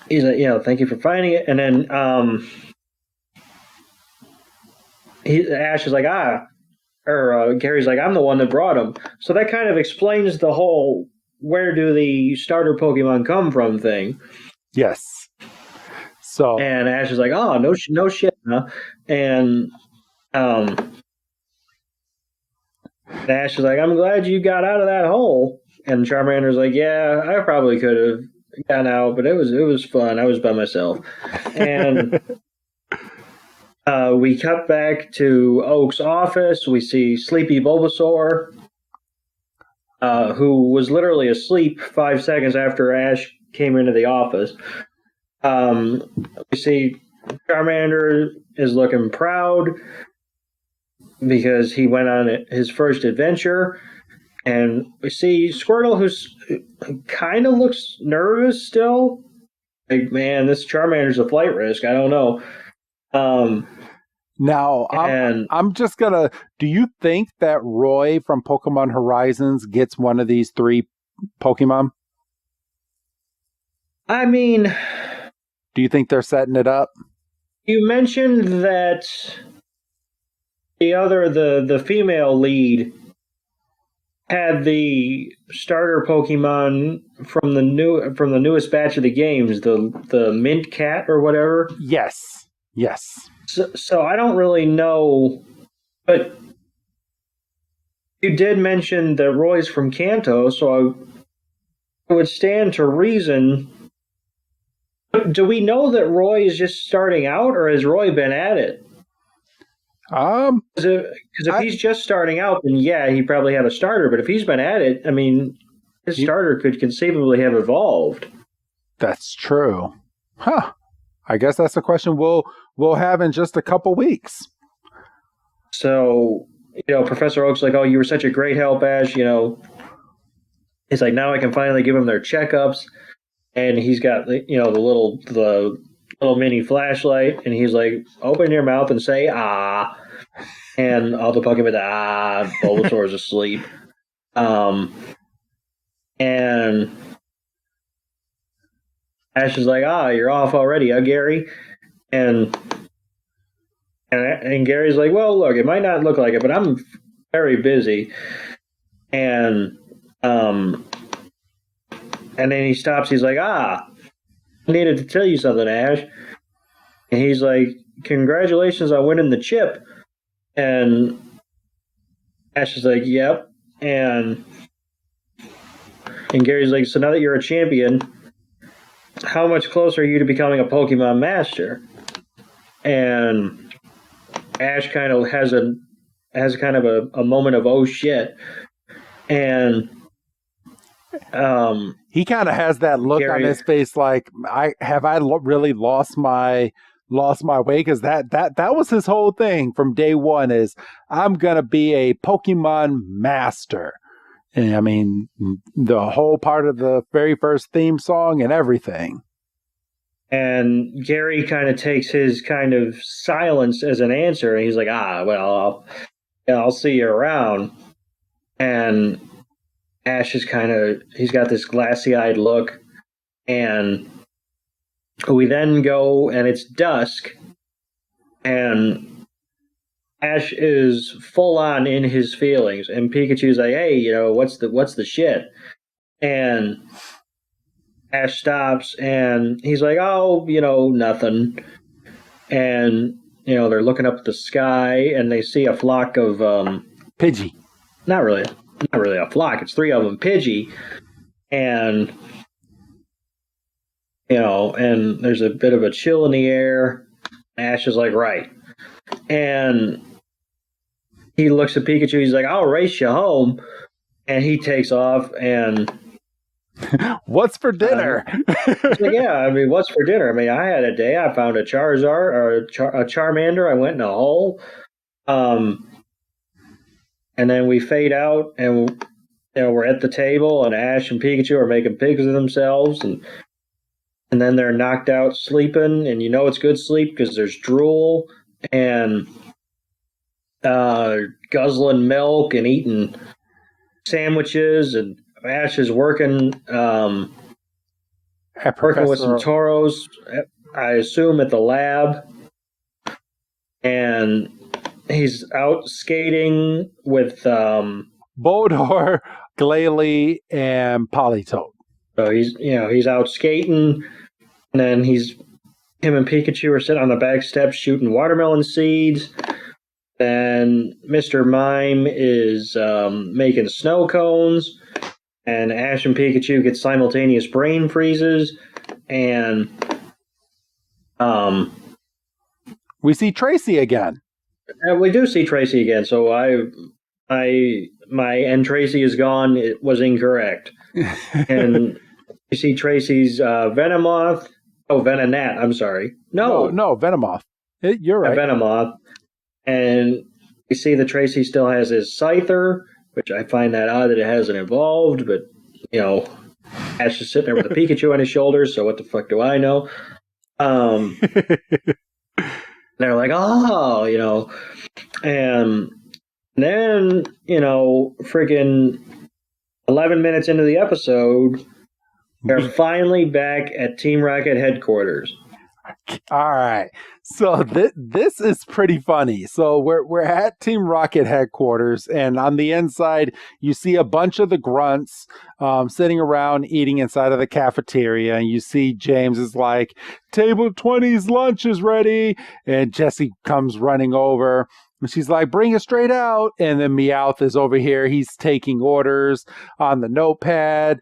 he's like, thank you for finding it. And then Ash is like, Gary's like, I'm the one that brought him. So that kind of explains the whole where do the starter Pokemon come from thing. Yes. So And Ash is like, oh, no shit, huh? And Ash is like, I'm glad you got out of that hole. And Charmander's like, yeah, I probably could have gotten out, but it was fun. I was by myself. And we cut back to Oak's office. We see Sleepy Bulbasaur, who was literally asleep 5 seconds after Ash came into the office. We see Charmander is looking proud because he went on his first adventure. And we see Squirtle, who's kind of looks nervous still. Like, man, this Charmander's a flight risk. I don't know. Now, I'm just gonna. Do you think that Roy from Pokemon Horizons gets one of these 3 Pokemon? I mean, do you think they're setting it up? You mentioned that the female lead had the starter Pokemon from the newest batch of the games, the Mint Cat or whatever. Yes. So I don't really know, but you did mention that Roy's from Kanto, so I would stand to reason. Do we know that Roy is just starting out, or has Roy been at it? Because if he's just starting out, then yeah, he probably had a starter. But if he's been at it, I mean, his starter could conceivably have evolved. That's true. Huh. I guess that's a question we'll have in just a couple weeks. So, Professor Oak's like, oh, you were such a great help, Ash. He's like, now I can finally give them their checkups. And he's got, the little mini flashlight. And he's like, open your mouth and say, ah. And all the Pokemon, Bulbasaur's asleep. And Ash is like, you're off already, huh, Gary? And Gary's like, well, look, it might not look like it, but I'm very busy. And then he stops. He's like, I needed to tell you something, Ash. And he's like, congratulations on winning the chip. And Ash is like, yep. And Gary's like, so now that you're a champion, how much closer are you to becoming a Pokemon master? And Ash kind of has a moment of oh shit. And he kind of has that look on his face like, I really lost my way, because that was his whole thing from day one is I'm gonna be a Pokemon master. And I mean, the whole part of the very first theme song and everything. And Gary kind of takes his kind of silence as an answer, and he's like, well, I'll see you around. And Ash is he's got this glassy-eyed look, and we then go, and it's dusk, and Ash is full on in his feelings, and Pikachu's like, hey, what's the shit? And Ash stops, and he's like, oh, nothing. And, they're looking up at the sky, and they see a flock of Pidgey. Not really a flock. It's 3 of them, Pidgey. And, and there's a bit of a chill in the air. Ash is like, right. And he looks at Pikachu. He's like, I'll race you home. And he takes off, and what's for dinner? Like, yeah, I mean, what's for dinner? I mean, I had a day. I found a Charizard or a Charmander. I went in a hole. And then we fade out, and we're at the table, and Ash and Pikachu are making pigs of themselves, and then they're knocked out sleeping, and it's good sleep because there's drool and guzzling milk and eating sandwiches, and Ash is working with some Tauros, I assume at the lab, and he's out skating with Bodor, Glalie, and Politoed. so he's out skating, and then him and Pikachu are sitting on the back steps shooting watermelon seeds. Then Mr. Mime is making snow cones, and Ash and Pikachu get simultaneous brain freezes, and we see Tracy again. we do see Tracy again. So my and Tracy is gone. It was incorrect, and you see Tracy's Venomoth. Oh, Venonat. I'm sorry. No, Venomoth. You're right. Venomoth. And you see that Tracy still has his Scyther, which I find that odd that it hasn't evolved, but, Ash is sitting there with a Pikachu on his shoulders, so what the fuck do I know? They're like, oh, and then, freaking 11 minutes into the episode, they're finally back at Team Rocket headquarters. All right. So this is pretty funny. So we're at Team Rocket headquarters, and on the inside, you see a bunch of the grunts sitting around eating inside of the cafeteria, and you see James is like, "Table 20's lunch is ready," and Jessie comes running over. And she's like, "Bring it straight out." And then Meowth is over here. He's taking orders on the notepad.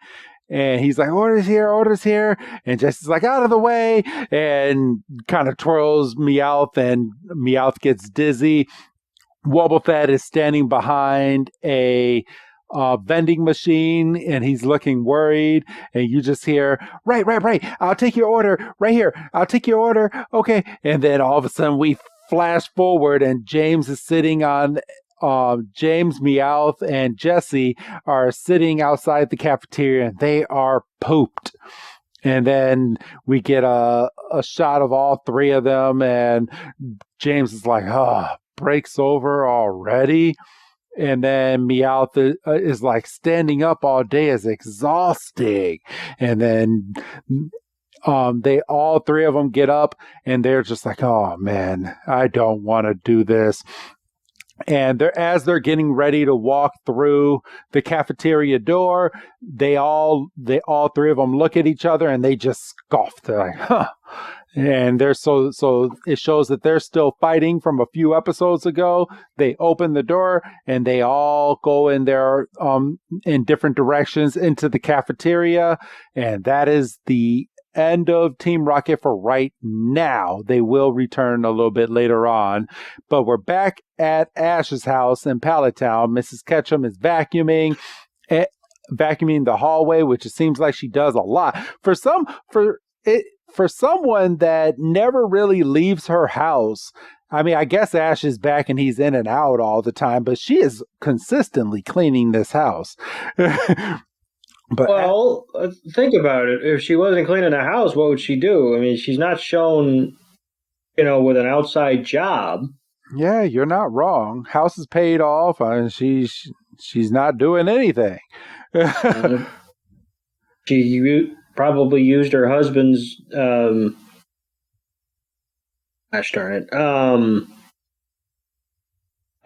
And he's like, orders here. And Jessie's like, out of the way. And kind of twirls Meowth, and Meowth gets dizzy. Wobbuffet is standing behind a vending machine, and he's looking worried. And you just hear, right. I'll take your order right here. I'll take your order. Okay. And then all of a sudden we flash forward, and James is sitting on James, Meowth, and Jessie are sitting outside the cafeteria, and they are pooped. And then we get a shot of all three of them, and James is like, breaks over already. And then Meowth is like, standing up all day is exhausting. And then they all three of them get up, and they're just like, oh man, I don't want to do this. And as they're getting ready to walk through the cafeteria door, they all three of them look at each other, and they just scoff. They're like, huh. And they're so it shows that they're still fighting from a few episodes ago. They open the door, and they all go in there in different directions into the cafeteria. And that is the end of Team Rocket for right now. They will return a little bit later on, but we're back at Ash's house in Pallet Town. Mrs. Ketchum is vacuuming the hallway, which it seems like she does a lot for someone that never really leaves her house. I mean, I guess Ash is back and he's in and out all the time, but she is consistently cleaning this house. But think about it. If she wasn't cleaning the house, what would she do? I mean, she's not shown, with an outside job. Yeah, you're not wrong. House is paid off, and she's not doing anything. She probably used her husband's. Gosh darn it! I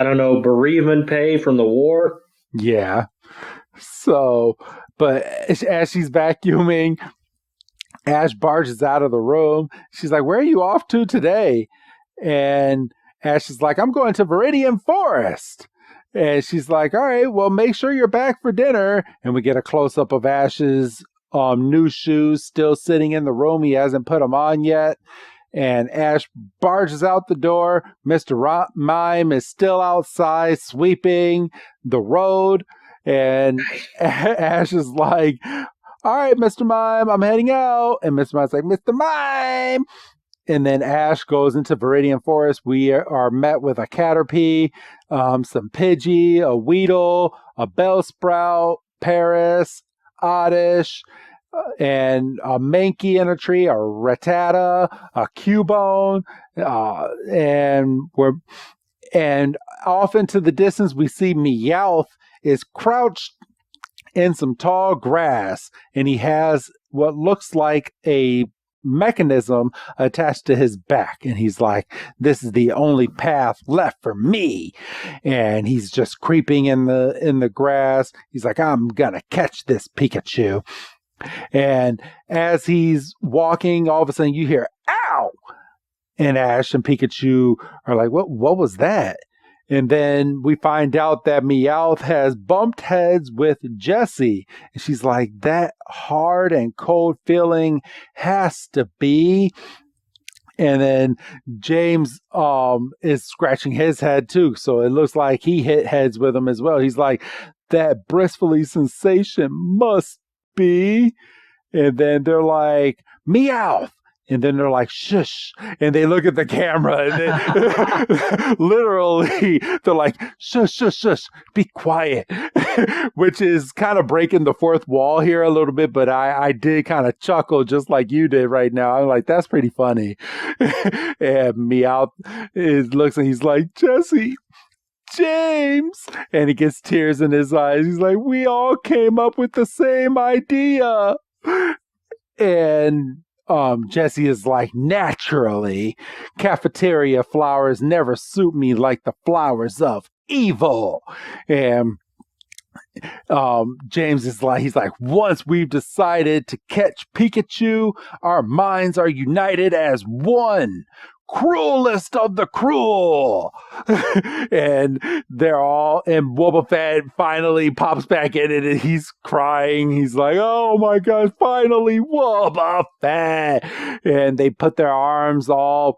don't know, bereavement pay from the war. Yeah. So. But as she's vacuuming, Ash barges out of the room. She's like, where are you off to today? And Ash is like, I'm going to Viridian Forest. And she's like, all right, well, make sure you're back for dinner. And we get a close-up of Ash's new shoes still sitting in the room. He hasn't put them on yet. And Ash barges out the door. Mr. Mime is still outside sweeping the road. And Ash is like, all right, Mr. Mime, I'm heading out. And Mr. Mime's like, Mr. Mime. And then Ash goes into Viridian Forest. We are met with a Caterpie, some Pidgey, a Weedle, a Bellsprout, Paris, Oddish, and a Mankey in a tree, a Rattata, a Cubone, and off into the distance we see Meowth is crouched in some tall grass, and he has what looks like a mechanism attached to his back. And he's like, this is the only path left for me. And he's just creeping in the grass. He's like, I'm gonna catch this Pikachu. And as he's walking, all of a sudden you hear, ow! And Ash and Pikachu are like, what was that? And then we find out that Meowth has bumped heads with Jessie. And she's like, that hard and cold feeling has to be. And then James is scratching his head too. So it looks like he hit heads with him as well. He's like, that bristly sensation must be. And then they're like, Meowth. And then they're like, shush. And they look at the camera and then literally they're like, shush, shush, shush, be quiet. Which is kind of breaking the fourth wall here a little bit, but I did kind of chuckle just like you did right now. I'm like, that's pretty funny. And Meowth looks and he's like, Jessie, James. And he gets tears in his eyes. He's like, we all came up with the same idea. And Jessie is like, naturally, cafeteria flowers never suit me like the flowers of evil. And James is like, he's like, once we've decided to catch Pikachu, our minds are united as one. Cruelest of the cruel. And they're all, and Boba Fett finally pops back in it and he's crying. He's like, oh my God, finally Boba Fett. And they put their arms all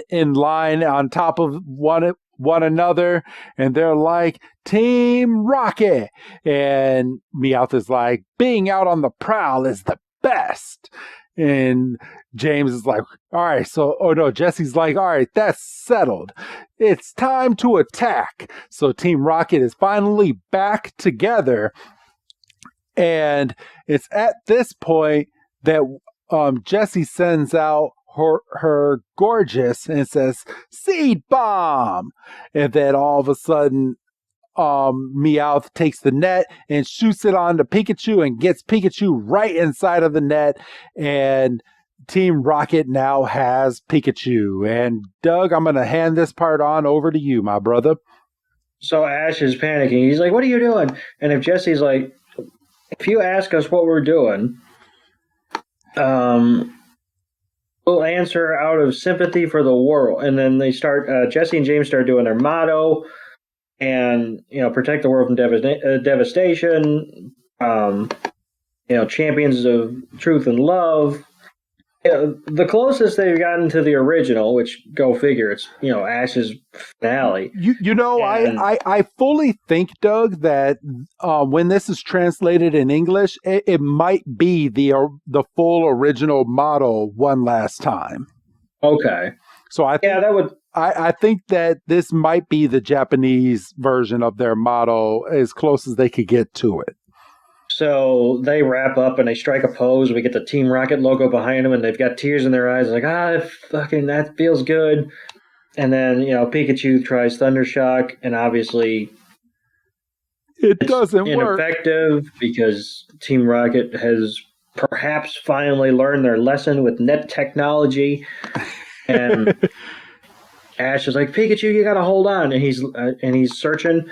in line on top of one another, and they're like, Team Rocket. And Meowth is like, being out on the prowl is the best. And James is like, all right, so, oh no, Jessie's like, all right, that's settled. It's time to attack. So Team Rocket is finally back together. And it's at this point that Jessie sends out her Gorgeous and says, Seed Bomb. And then all of a sudden, Meowth takes the net and shoots it onto Pikachu and gets Pikachu right inside of the net. And Team Rocket now has Pikachu. And Doug, I'm going to hand this part on over to you, my brother. So Ash is panicking. He's like, what are you doing? And if Jessie's like, if you ask us what we're doing, we'll answer out of sympathy for the world. And then they start, Jessie and James start doing their motto. And, protect the world from devastation, champions of truth and love. The closest they've gotten to the original, which go figure, it's, Ash's finale. I fully think, Doug, that when this is translated in English, it might be the full original motto one last time. Okay. So I think, that would. I think that this might be the Japanese version of their motto, as close as they could get to it. So they wrap up and they strike a pose. We get the Team Rocket logo behind them, and they've got tears in their eyes. Like, that feels good. And then, Pikachu tries Thunder Shock, and obviously it doesn't work. Ineffective because Team Rocket has perhaps finally learned their lesson with net technology. And Ash is like, Pikachu, you gotta hold on. And he's searching.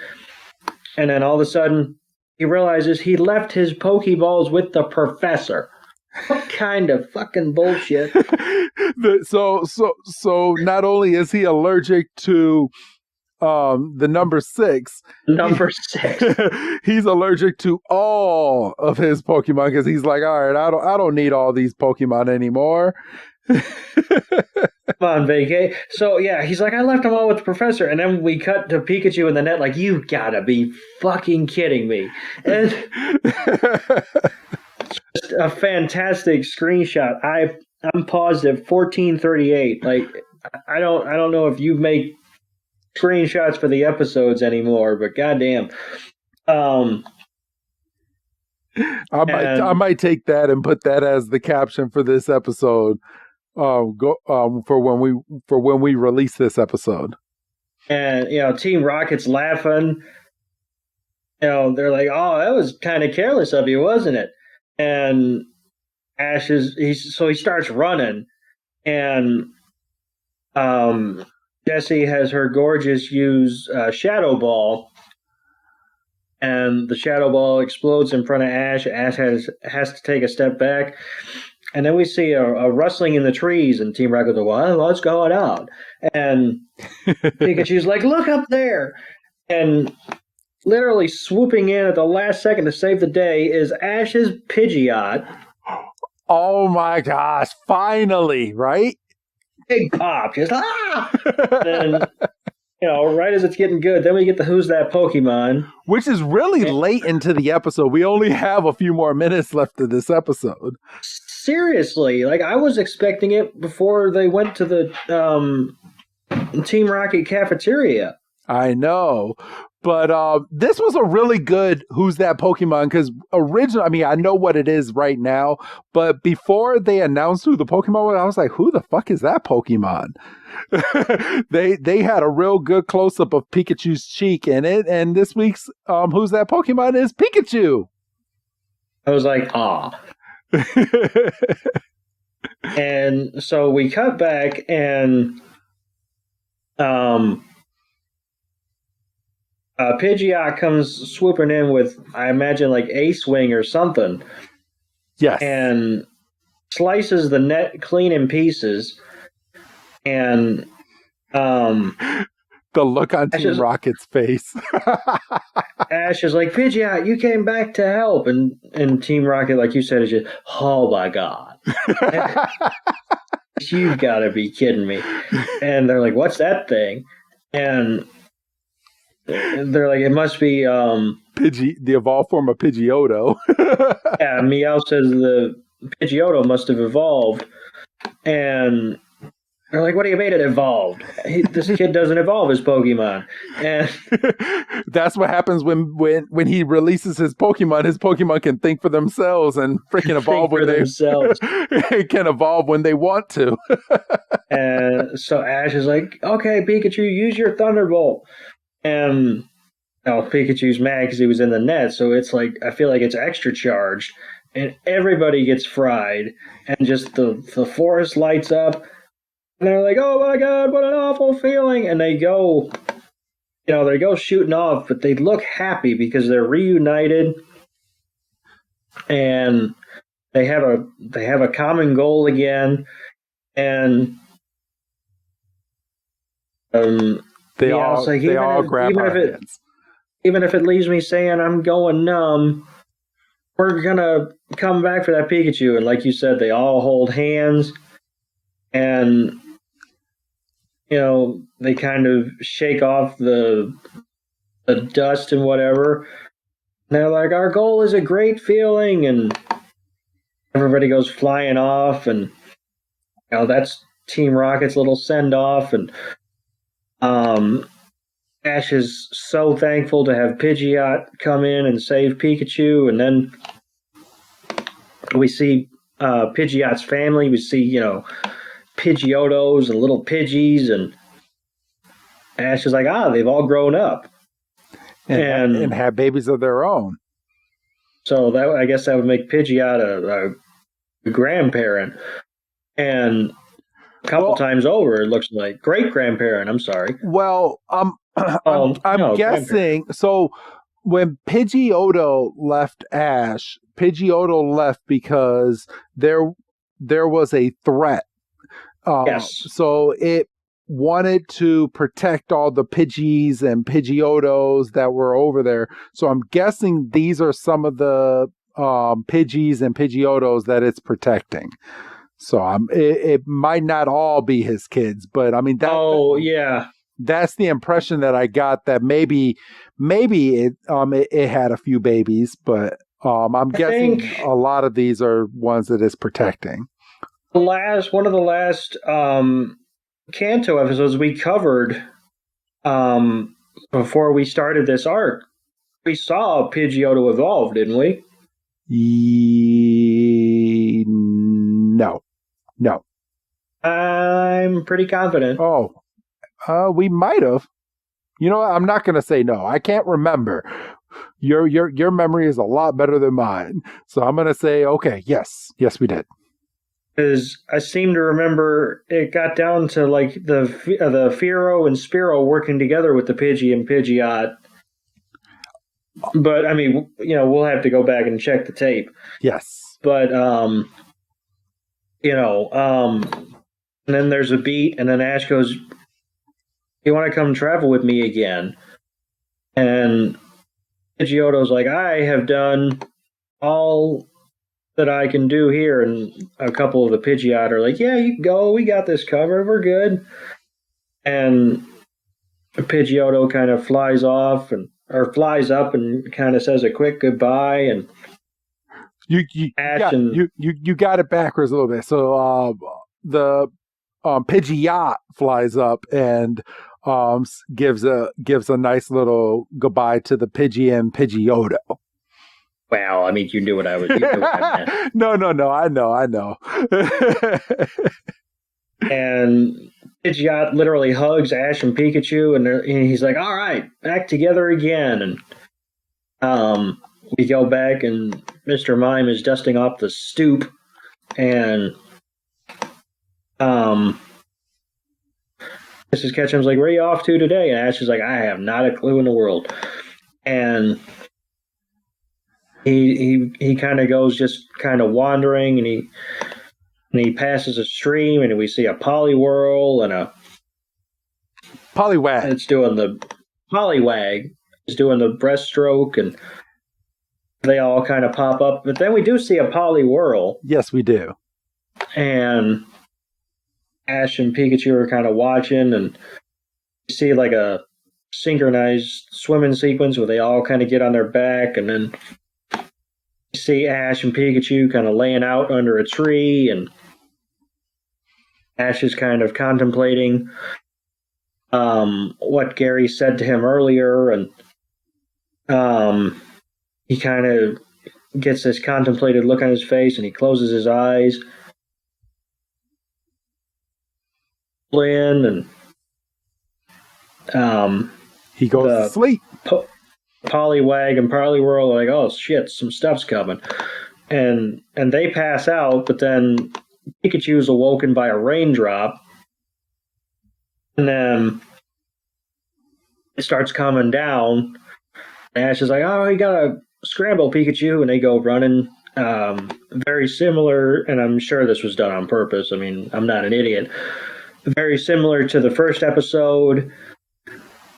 And then all of a sudden, he realizes he left his Pokeballs with the professor. What kind of fucking bullshit? So not only is he allergic to the number 6. He's allergic to all of his Pokemon because he's like, all right, I don't need all these Pokemon anymore. On vacay. So yeah, he's like, I left them all with the professor, and then we cut to Pikachu in the net. Like, you gotta be fucking kidding me! And just a fantastic screenshot. I'm paused at 1438. Like, I don't know if you make screenshots for the episodes anymore, but goddamn. I might take that and put that as the caption for this episode. For when we release this episode. And Team Rocket's laughing. They're like, "Oh, that was kind of careless of you, wasn't it?" And Ash he starts running, and Jessie has her gorgeous use Shadow Ball, and the Shadow Ball explodes in front of Ash. Ash has to take a step back, and then we see a rustling in the trees, and Team Rocket goes, "Well, what's going on?" And Pikachu's like, "Look up there!" And literally swooping in at the last second to save the day is Ash's Pidgeot. Oh my gosh! Finally, right? Big pop, just and right as it's getting good, then we get the Who's That Pokemon, which is really late into the episode. We only have a few more minutes left of this episode. Seriously, like I was expecting it before they went to the Team Rocket cafeteria. I know. But this was a really good Who's That Pokemon, because I know what it is right now, but before they announced who the Pokemon was, I was like, who the fuck is that Pokemon? They had a real good close-up of Pikachu's cheek in it, and this week's Who's That Pokemon is Pikachu. I was like, ah. And so we cut back, and Pidgeot comes swooping in with, I imagine, like Ace Wing or something. Yes. And slices the net clean in pieces. And the look on Team Rocket's face. Ash is like, Pidgeot, you came back to help. And Team Rocket, like you said, is just, oh my God. You've got to be kidding me. And they're like, what's that thing? And they're like, it must be the evolved form of Pidgeotto. Yeah, Meow says the Pidgeotto must have evolved, and they're like, "What do you mean it evolved? This kid doesn't evolve his Pokemon." And that's what happens when he releases his Pokemon can think for themselves and freaking evolve when themselves. It can evolve when they want to. And so Ash is like, "Okay, Pikachu, use your Thunderbolt." And Pikachu's mad because he was in the net, so it's like, I feel like it's extra charged, and everybody gets fried, and just the forest lights up, and they're like, oh my God, what an awful feeling, and they go shooting off, but they look happy because they're reunited, and they have a common goal again, and They all grab our hands. Even if it leaves me saying I'm going numb, we're going to come back for that Pikachu. And like you said, they all hold hands, and, they kind of shake off the dust and whatever. And they're like, our goal is a great feeling. And everybody goes flying off. And, that's Team Rocket's little send off. And, Ash is so thankful to have Pidgeot come in and save Pikachu, and then we see Pidgeot's family. We see, Pidgeotos and little Pidgeys, and Ash is like, they've all grown up and have babies of their own. So I guess that would make Pidgeot a grandparent, and a couple times over, it looks like great-grandparent. I'm sorry. Well, I'm guessing. So when Pidgeotto left Ash, Pidgeotto left because there was a threat. Yes. So it wanted to protect all the Pidgeys and Pidgeotos that were over there. So I'm guessing these are some of the Pidgeys and Pidgeotos that it's protecting. So it might not all be his kids, but I mean yeah. That's the impression that I got, that maybe it had a few babies, but I'm guessing a lot of these are ones that it's protecting. One of the last Kanto episodes we covered before we started this arc, we saw Pidgeotto evolve, didn't we? No. I'm pretty confident. Oh. We might have. I'm not going to say no. I can't remember. your memory is a lot better than mine. So I'm gonna say, okay, yes, we did. Because I seem to remember it got down to like the Firo and Spiro working together with the Pidgey and Pidgeot. But I mean, we'll have to go back and check the tape. Yes. But and then there's a beat, and then Ash goes, "You want to come travel with me again?" And Pidgeotto's like, "I have done all that I can do here," and a couple of the Pidgeot are like, "Yeah, you can go. We got this covered. We're good." And Pidgeotto kind of flies off or flies up and kind of says a quick goodbye, and Ash you got it backwards a little bit. So the Pidgeot flies up and gives a nice little goodbye to the Pidgey and Pidgeotto. Wow, I mean, you knew what I meant. No, I know. And Pidgeot literally hugs Ash and Pikachu, and he's like, "All right, back together again." And we go back, and Mr. Mime is dusting off the stoop, and Mrs. Ketchum's like, "Where are you off to today?" And Ash is like, "I have not a clue in the world." And he kind of goes just kind of wandering, and he passes a stream, and we see a Poliwhirl and a Poliwag. It's doing the Poliwag is doing the breaststroke, and they all kind of pop up. But then we do see a Poliwhirl. Yes, we do. And Ash and Pikachu are kind of watching, and you see like a synchronized swimming sequence where they all kind of get on their back, and then you see Ash and Pikachu kind of laying out under a tree, and Ash is kind of contemplating what Gary said to him earlier, and he kind of gets this contemplative look on his face, and he closes his eyes. And he goes to sleep. Poliwag and Poliwhirl are like, "Oh shit, some stuff's coming," and they pass out. But then Pikachu is awoken by a raindrop, and then it starts coming down. Ash is like, "Oh, you gotta scramble, Pikachu," and they go running. Very similar, and I'm sure this was done on purpose. I mean, I'm not an idiot. Very similar to the first episode,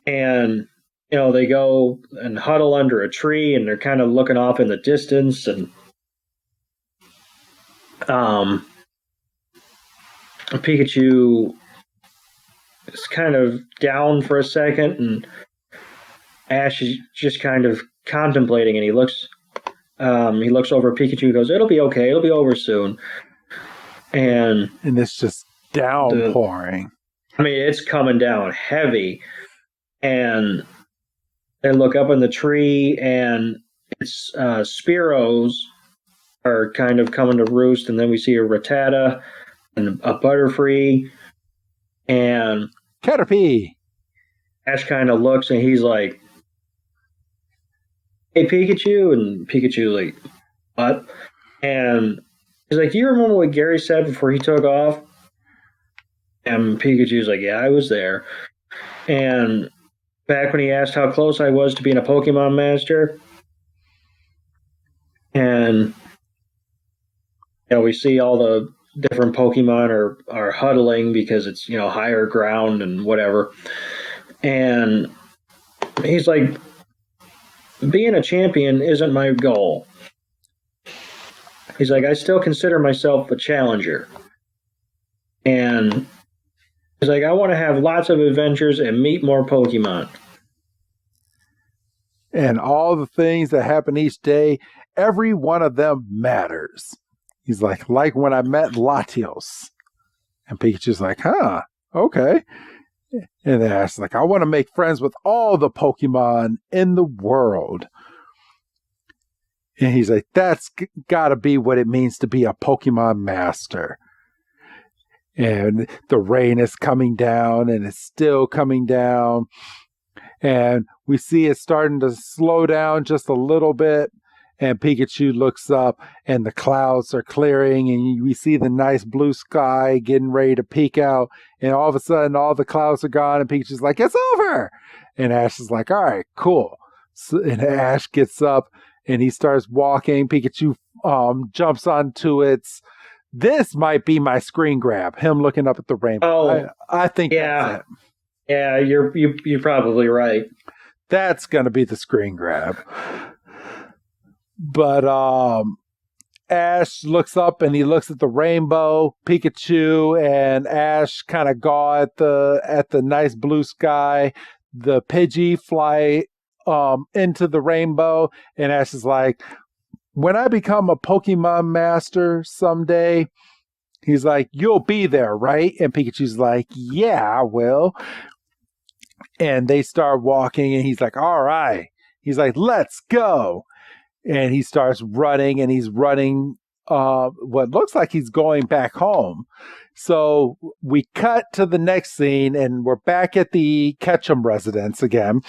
and they go and huddle under a tree, and they're kind of looking off in the distance, and Pikachu is kind of down for a second, and Ash is just kind of contemplating, and he looks over at Pikachu and goes, "It'll be okay, it'll be over soon." And it's just downpouring. I mean, it's coming down heavy, and they look up in the tree, and it's Spiros are kind of coming to roost, and then we see a Rattata and a Butterfree, and Caterpie. Ash kind of looks, and he's like, "Hey, Pikachu," and Pikachu's like, "What?" And he's like, "Do you remember what Gary said before he took off?" And Pikachu's like, "Yeah, I was there." And back when he asked how close I was to being a Pokemon master, and we see all the different Pokemon are huddling because it's higher ground and whatever. And he's like, "Being a champion isn't my goal." He's like, "I still consider myself a challenger." And he's like, "I want to have lots of adventures and meet more Pokemon. And all the things that happen each day, every one of them matters." He's like when I met Latios. And Pikachu's like, "Huh, okay." And then Ash's like, "I want to make friends with all the Pokemon in the world." And he's like, "That's got to be what it means to be a Pokemon master." And the rain is coming down, and it's still coming down. And we see it starting to slow down just a little bit. And Pikachu looks up and the clouds are clearing and we see the nice blue sky getting ready to peek out. And all of a sudden, all the clouds are gone and Pikachu's like, it's over. And Ash is like, all right, cool. So, and Ash gets up and he starts walking. Pikachu jumps onto its. This might be my screen grab. Him looking up at the rainbow. Oh, I think yeah, that's it. yeah. You're probably right. That's gonna be the screen grab. But Ash looks up and he looks at the rainbow. Pikachu and Ash kind of gaw at the nice blue sky. The Pidgey fly into the rainbow, and Ash is like, when I become a Pokemon master someday, he's like, you'll be there, right? And Pikachu's like, yeah, I will. And they start walking, and he's like, all right. He's like, let's go. And he starts running, and he's running what looks like he's going back home. So we cut to the next scene, and we're back at the Ketchum residence again.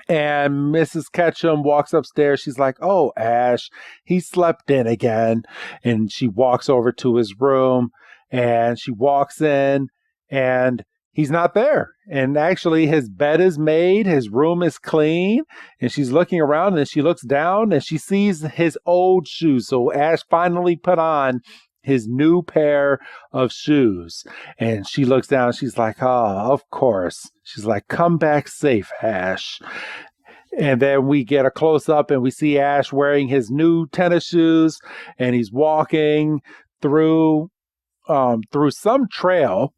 And Mrs. Ketchum walks upstairs. She's like, oh, Ash, he slept in again. And she walks over to his room and she walks in and he's not there. And actually, his bed is made, his room is clean. And she's looking around and she looks down and she sees his old shoes. So Ash finally put on his new pair of shoes. And she looks down. She's like, oh, of course. She's like, come back safe, Ash. And then we get a close up and we see Ash wearing his new tennis shoes and he's walking through some trail.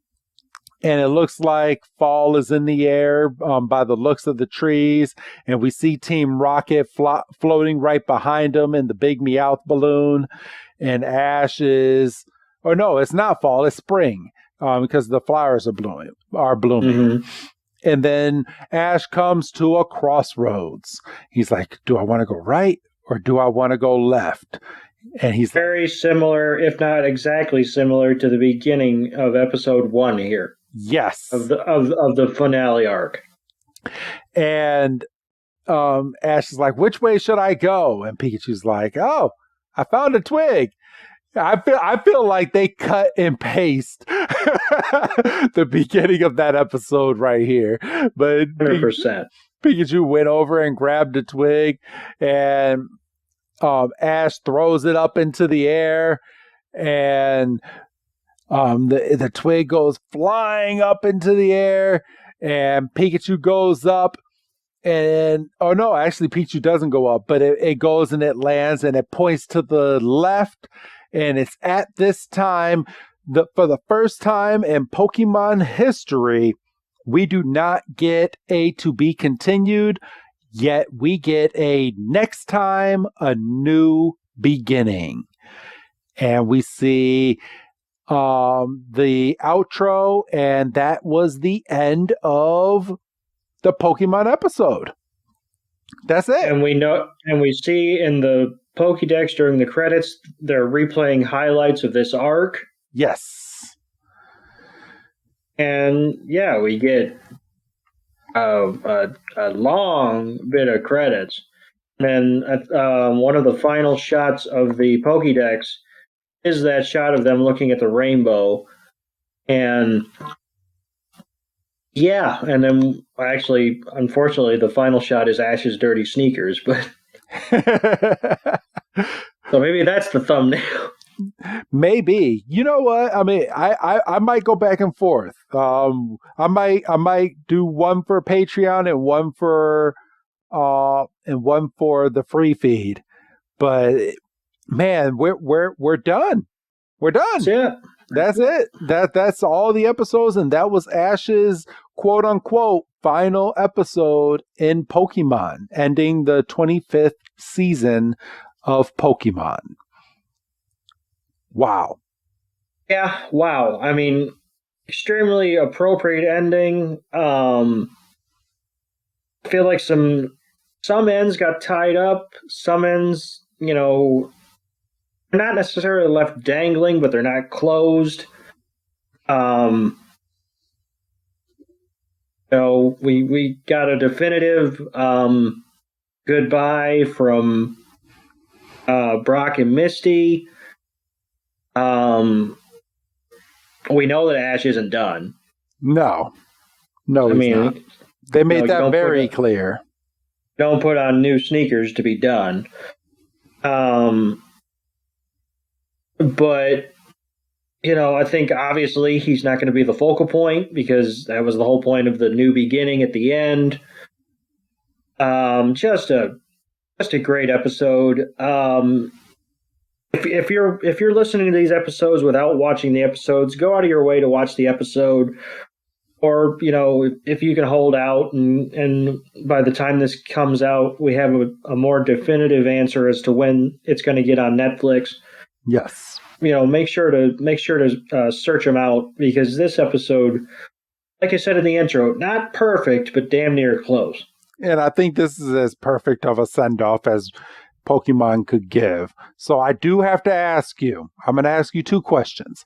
And it looks like fall is in the air by the looks of the trees. And we see Team Rocket floating right behind him in the big Meowth balloon. And Ash is, or no, it's not fall, it's spring because the flowers are blooming. Mm-hmm. And then Ash comes to a crossroads. He's like, do I want to go right or do I want to go left? And he's very similar, if not exactly similar, to the beginning of episode 1 here. Yes. Of the finale arc. And Ash is like, which way should I go? And Pikachu's like, oh, I found a twig. I feel like they cut and paste the beginning of that episode right here. But 100%. Pikachu went over and grabbed a twig, and Ash throws it up into the air, and the twig goes flying up into the air, and Pikachu goes up. And actually Pikachu doesn't go up, but it goes and it lands and it points to the left. And it's at this time, for the first time in Pokemon history, we do not get a to be continued, yet we get a next time, a new beginning. And we see the outro, and that was the end of the Pokemon episode. That's it. And we see in the Pokédex during the credits, they're replaying highlights of this arc. Yes. And yeah, we get a long bit of credits. And one of the final shots of the Pokédex is that shot of them looking at the rainbow. And yeah, and then actually, unfortunately, the final shot is Ash's dirty sneakers, but so maybe that's the thumbnail. Maybe. You know what? I mean, I might go back and forth. I might do one for Patreon and one for the free feed. But man, we're done. We're done. Yeah. That's it. That's all the episodes, and that was Ash's quote unquote final episode in Pokemon, ending the 25th season of Pokemon. Wow. Yeah, wow. I mean, extremely appropriate ending. I feel like some ends got tied up, some ends, not necessarily left dangling, but they're not closed. So we got a definitive goodbye from Brock and Misty. We know that Ash isn't done. No, I he's not. mean, They made you that very clear. Don't put on new sneakers to be done. But I think obviously he's not going to be the focal point because that was the whole point of the new beginning at the end. Just a great episode. If you're listening to these episodes without watching the episodes, go out of your way to watch the episode. Or if you can hold out, and by the time this comes out, we have a more definitive answer as to when it's going to get on Netflix. Yes. Make sure to search them out, because this episode, like I said in the intro, not perfect, but damn near close. And I think this is as perfect of a send-off as Pokemon could give. So I do have to ask you, I'm going to ask you two questions.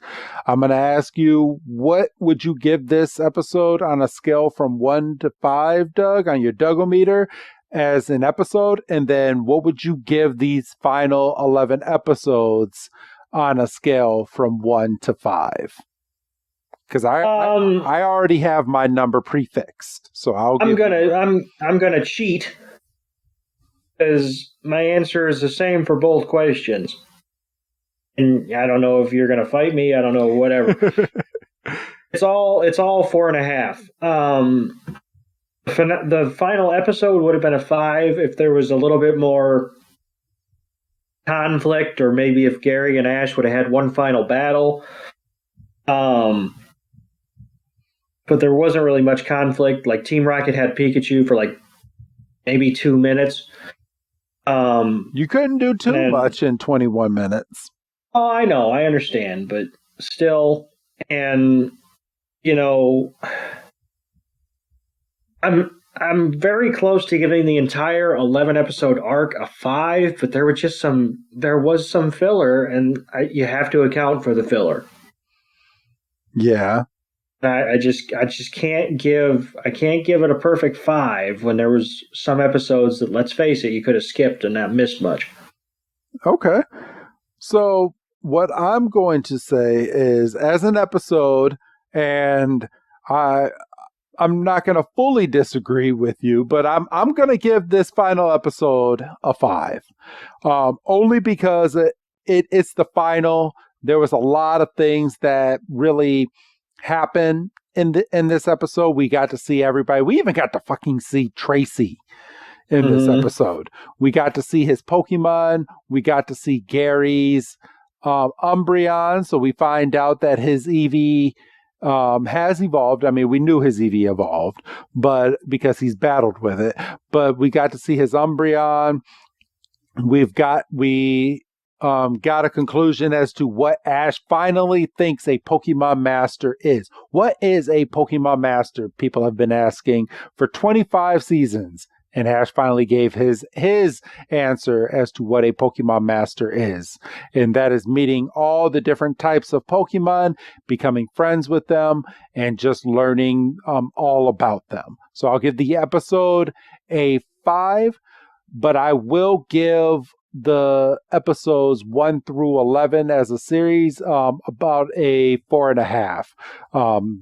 I'm going to ask you, what would you give this episode on a scale from 1 to 5, Doug, on your Dougometer as an episode? And then what would you give these final 11 episodes on a scale from 1 to 5? Because I already have my number prefixed, so I'm gonna cheat, because my answer is the same for both questions, and I don't know if you're gonna fight me. I don't know, whatever. It's all 4.5. The final episode would have been a 5 if there was a little bit more conflict, or maybe if Gary and Ash would have had one final battle. But there wasn't really much conflict. Like, Team Rocket had Pikachu for like maybe 2 minutes. You couldn't do too much in 21 minutes. Oh, I know, I understand, but still, and I'm very close to giving the entire 11 episode arc a 5, but there was some filler, and you have to account for the filler. Yeah. I just can't give it a perfect 5 when there was some episodes that, let's face it, you could have skipped and not missed much. Okay. So what I'm going to say is, as an episode, and I'm not going to fully disagree with you, but I'm going to give this final episode a 5. Only because it's the final. There was a lot of things that really happen in this episode. We got to see everybody. We even got to fucking see Tracy in this episode. We got to see his Pokemon. We got to see Gary's Umbreon. So we find out that his Eevee has evolved. I mean, we knew his Eevee evolved, but because he's battled with it. But we got to see his Umbreon. We got a conclusion as to what Ash finally thinks a Pokemon Master is. What is a Pokemon Master? People have been asking for 25 seasons, and Ash finally gave his answer as to what a Pokemon Master is. And that is meeting all the different types of Pokemon, becoming friends with them, and just learning all about them. So I'll give the episode a 5, but I will give the episodes 1 through 11 as a series about a 4.5.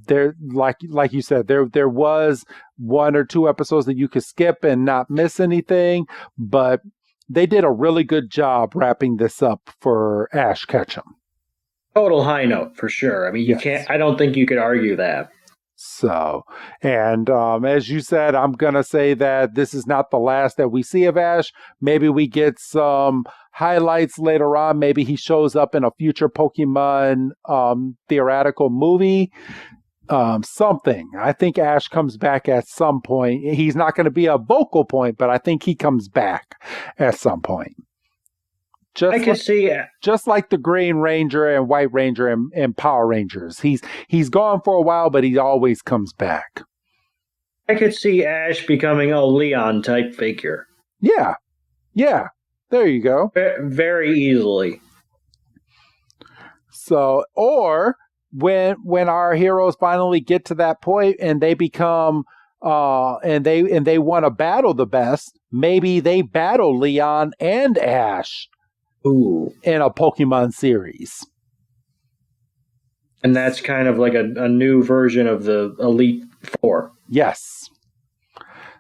There, like you said, there was 1 or 2 episodes that you could skip and not miss anything, but they did a really good job wrapping this up for Ash Ketchum. Total high note, for sure. I mean, I don't think you could argue that. So, and as you said, I'm going to say that this is not the last that we see of Ash. Maybe we get some highlights later on. Maybe he shows up in a future Pokemon theoretical movie. Something. I think Ash comes back at some point. He's not going to be a vocal point, but I think he comes back at some point. Just like the Green Ranger and White Ranger and Power Rangers. He's gone for a while, but he always comes back. I could see Ash becoming a Leon type figure. Yeah. There you go. Very easily. So, or when our heroes finally get to that point and they become and they want to battle the best, maybe they battle Leon and Ash Ooh. in a Pokemon series. And that's kind of like a new version of the Elite Four. Yes.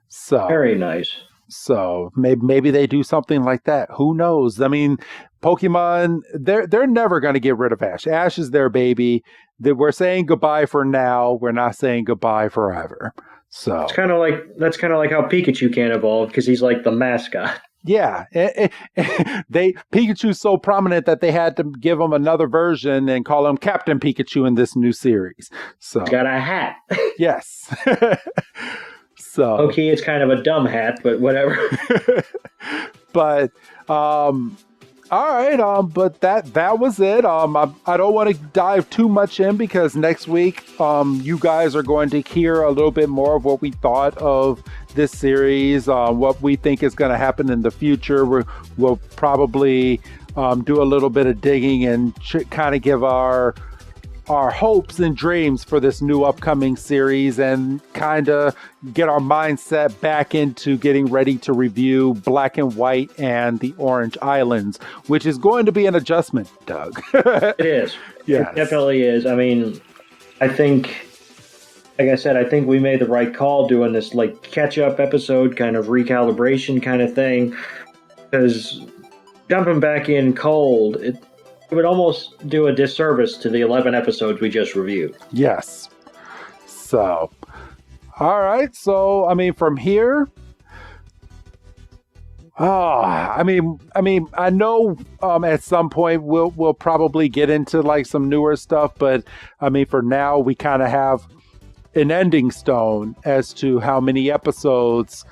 So very nice. So maybe they do something like that. Who knows? I mean, Pokemon, they're never going to get rid of Ash. Ash is their baby. We're saying goodbye for now. We're not saying goodbye forever. So that's kind of like how Pikachu can't evolve because he's like the mascot. Yeah, Pikachu's so prominent that they had to give him another version and call him Captain Pikachu in this new series. So he's got a hat. Yes. So okay, it's kind of a dumb hat, but whatever. But all right, but that was it. I don't want to dive too much in because next week, you guys are going to hear a little bit more of what we thought of this series, what we think is going to happen in the future. We'll probably do a little bit of digging and kind of give our hopes and dreams for this new upcoming series and kind of get our mindset back into getting ready to review Black and White and the Orange Islands, which is going to be an adjustment, Doug. It is. Yes. It definitely is. I mean, I think, like I said, I think we made the right call doing this like catch-up episode, kind of recalibration kind of thing, because jumping back in cold, it would almost do a disservice to the 11 episodes we just reviewed. Yes. So, all right. So, I mean, from here, I know at some point we'll probably get into like some newer stuff, but I mean, for now, we kind of have an ending stone as to how many episodes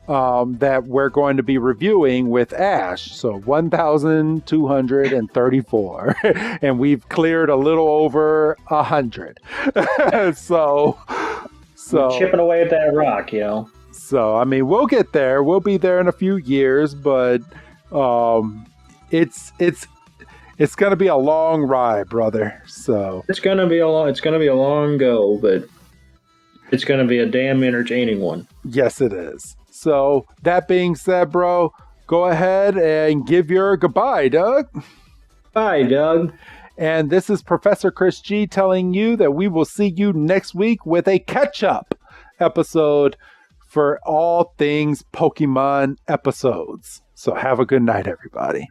that we're going to be reviewing with Ash. So 1,234. And we've cleared a little over 100. So chipping away at that rock, you know. So I mean, we'll get there. We'll be there in a few years, but it's gonna be a long ride, brother. So it's gonna be a long go, but it's gonna be a damn entertaining one. Yes, it is. So, that being said, bro, go ahead and give your goodbye, Doug. Bye, Doug. And this is Professor Chris G telling you that we will see you next week with a catch-up episode for all things Pokemon episodes. So, have a good night, everybody.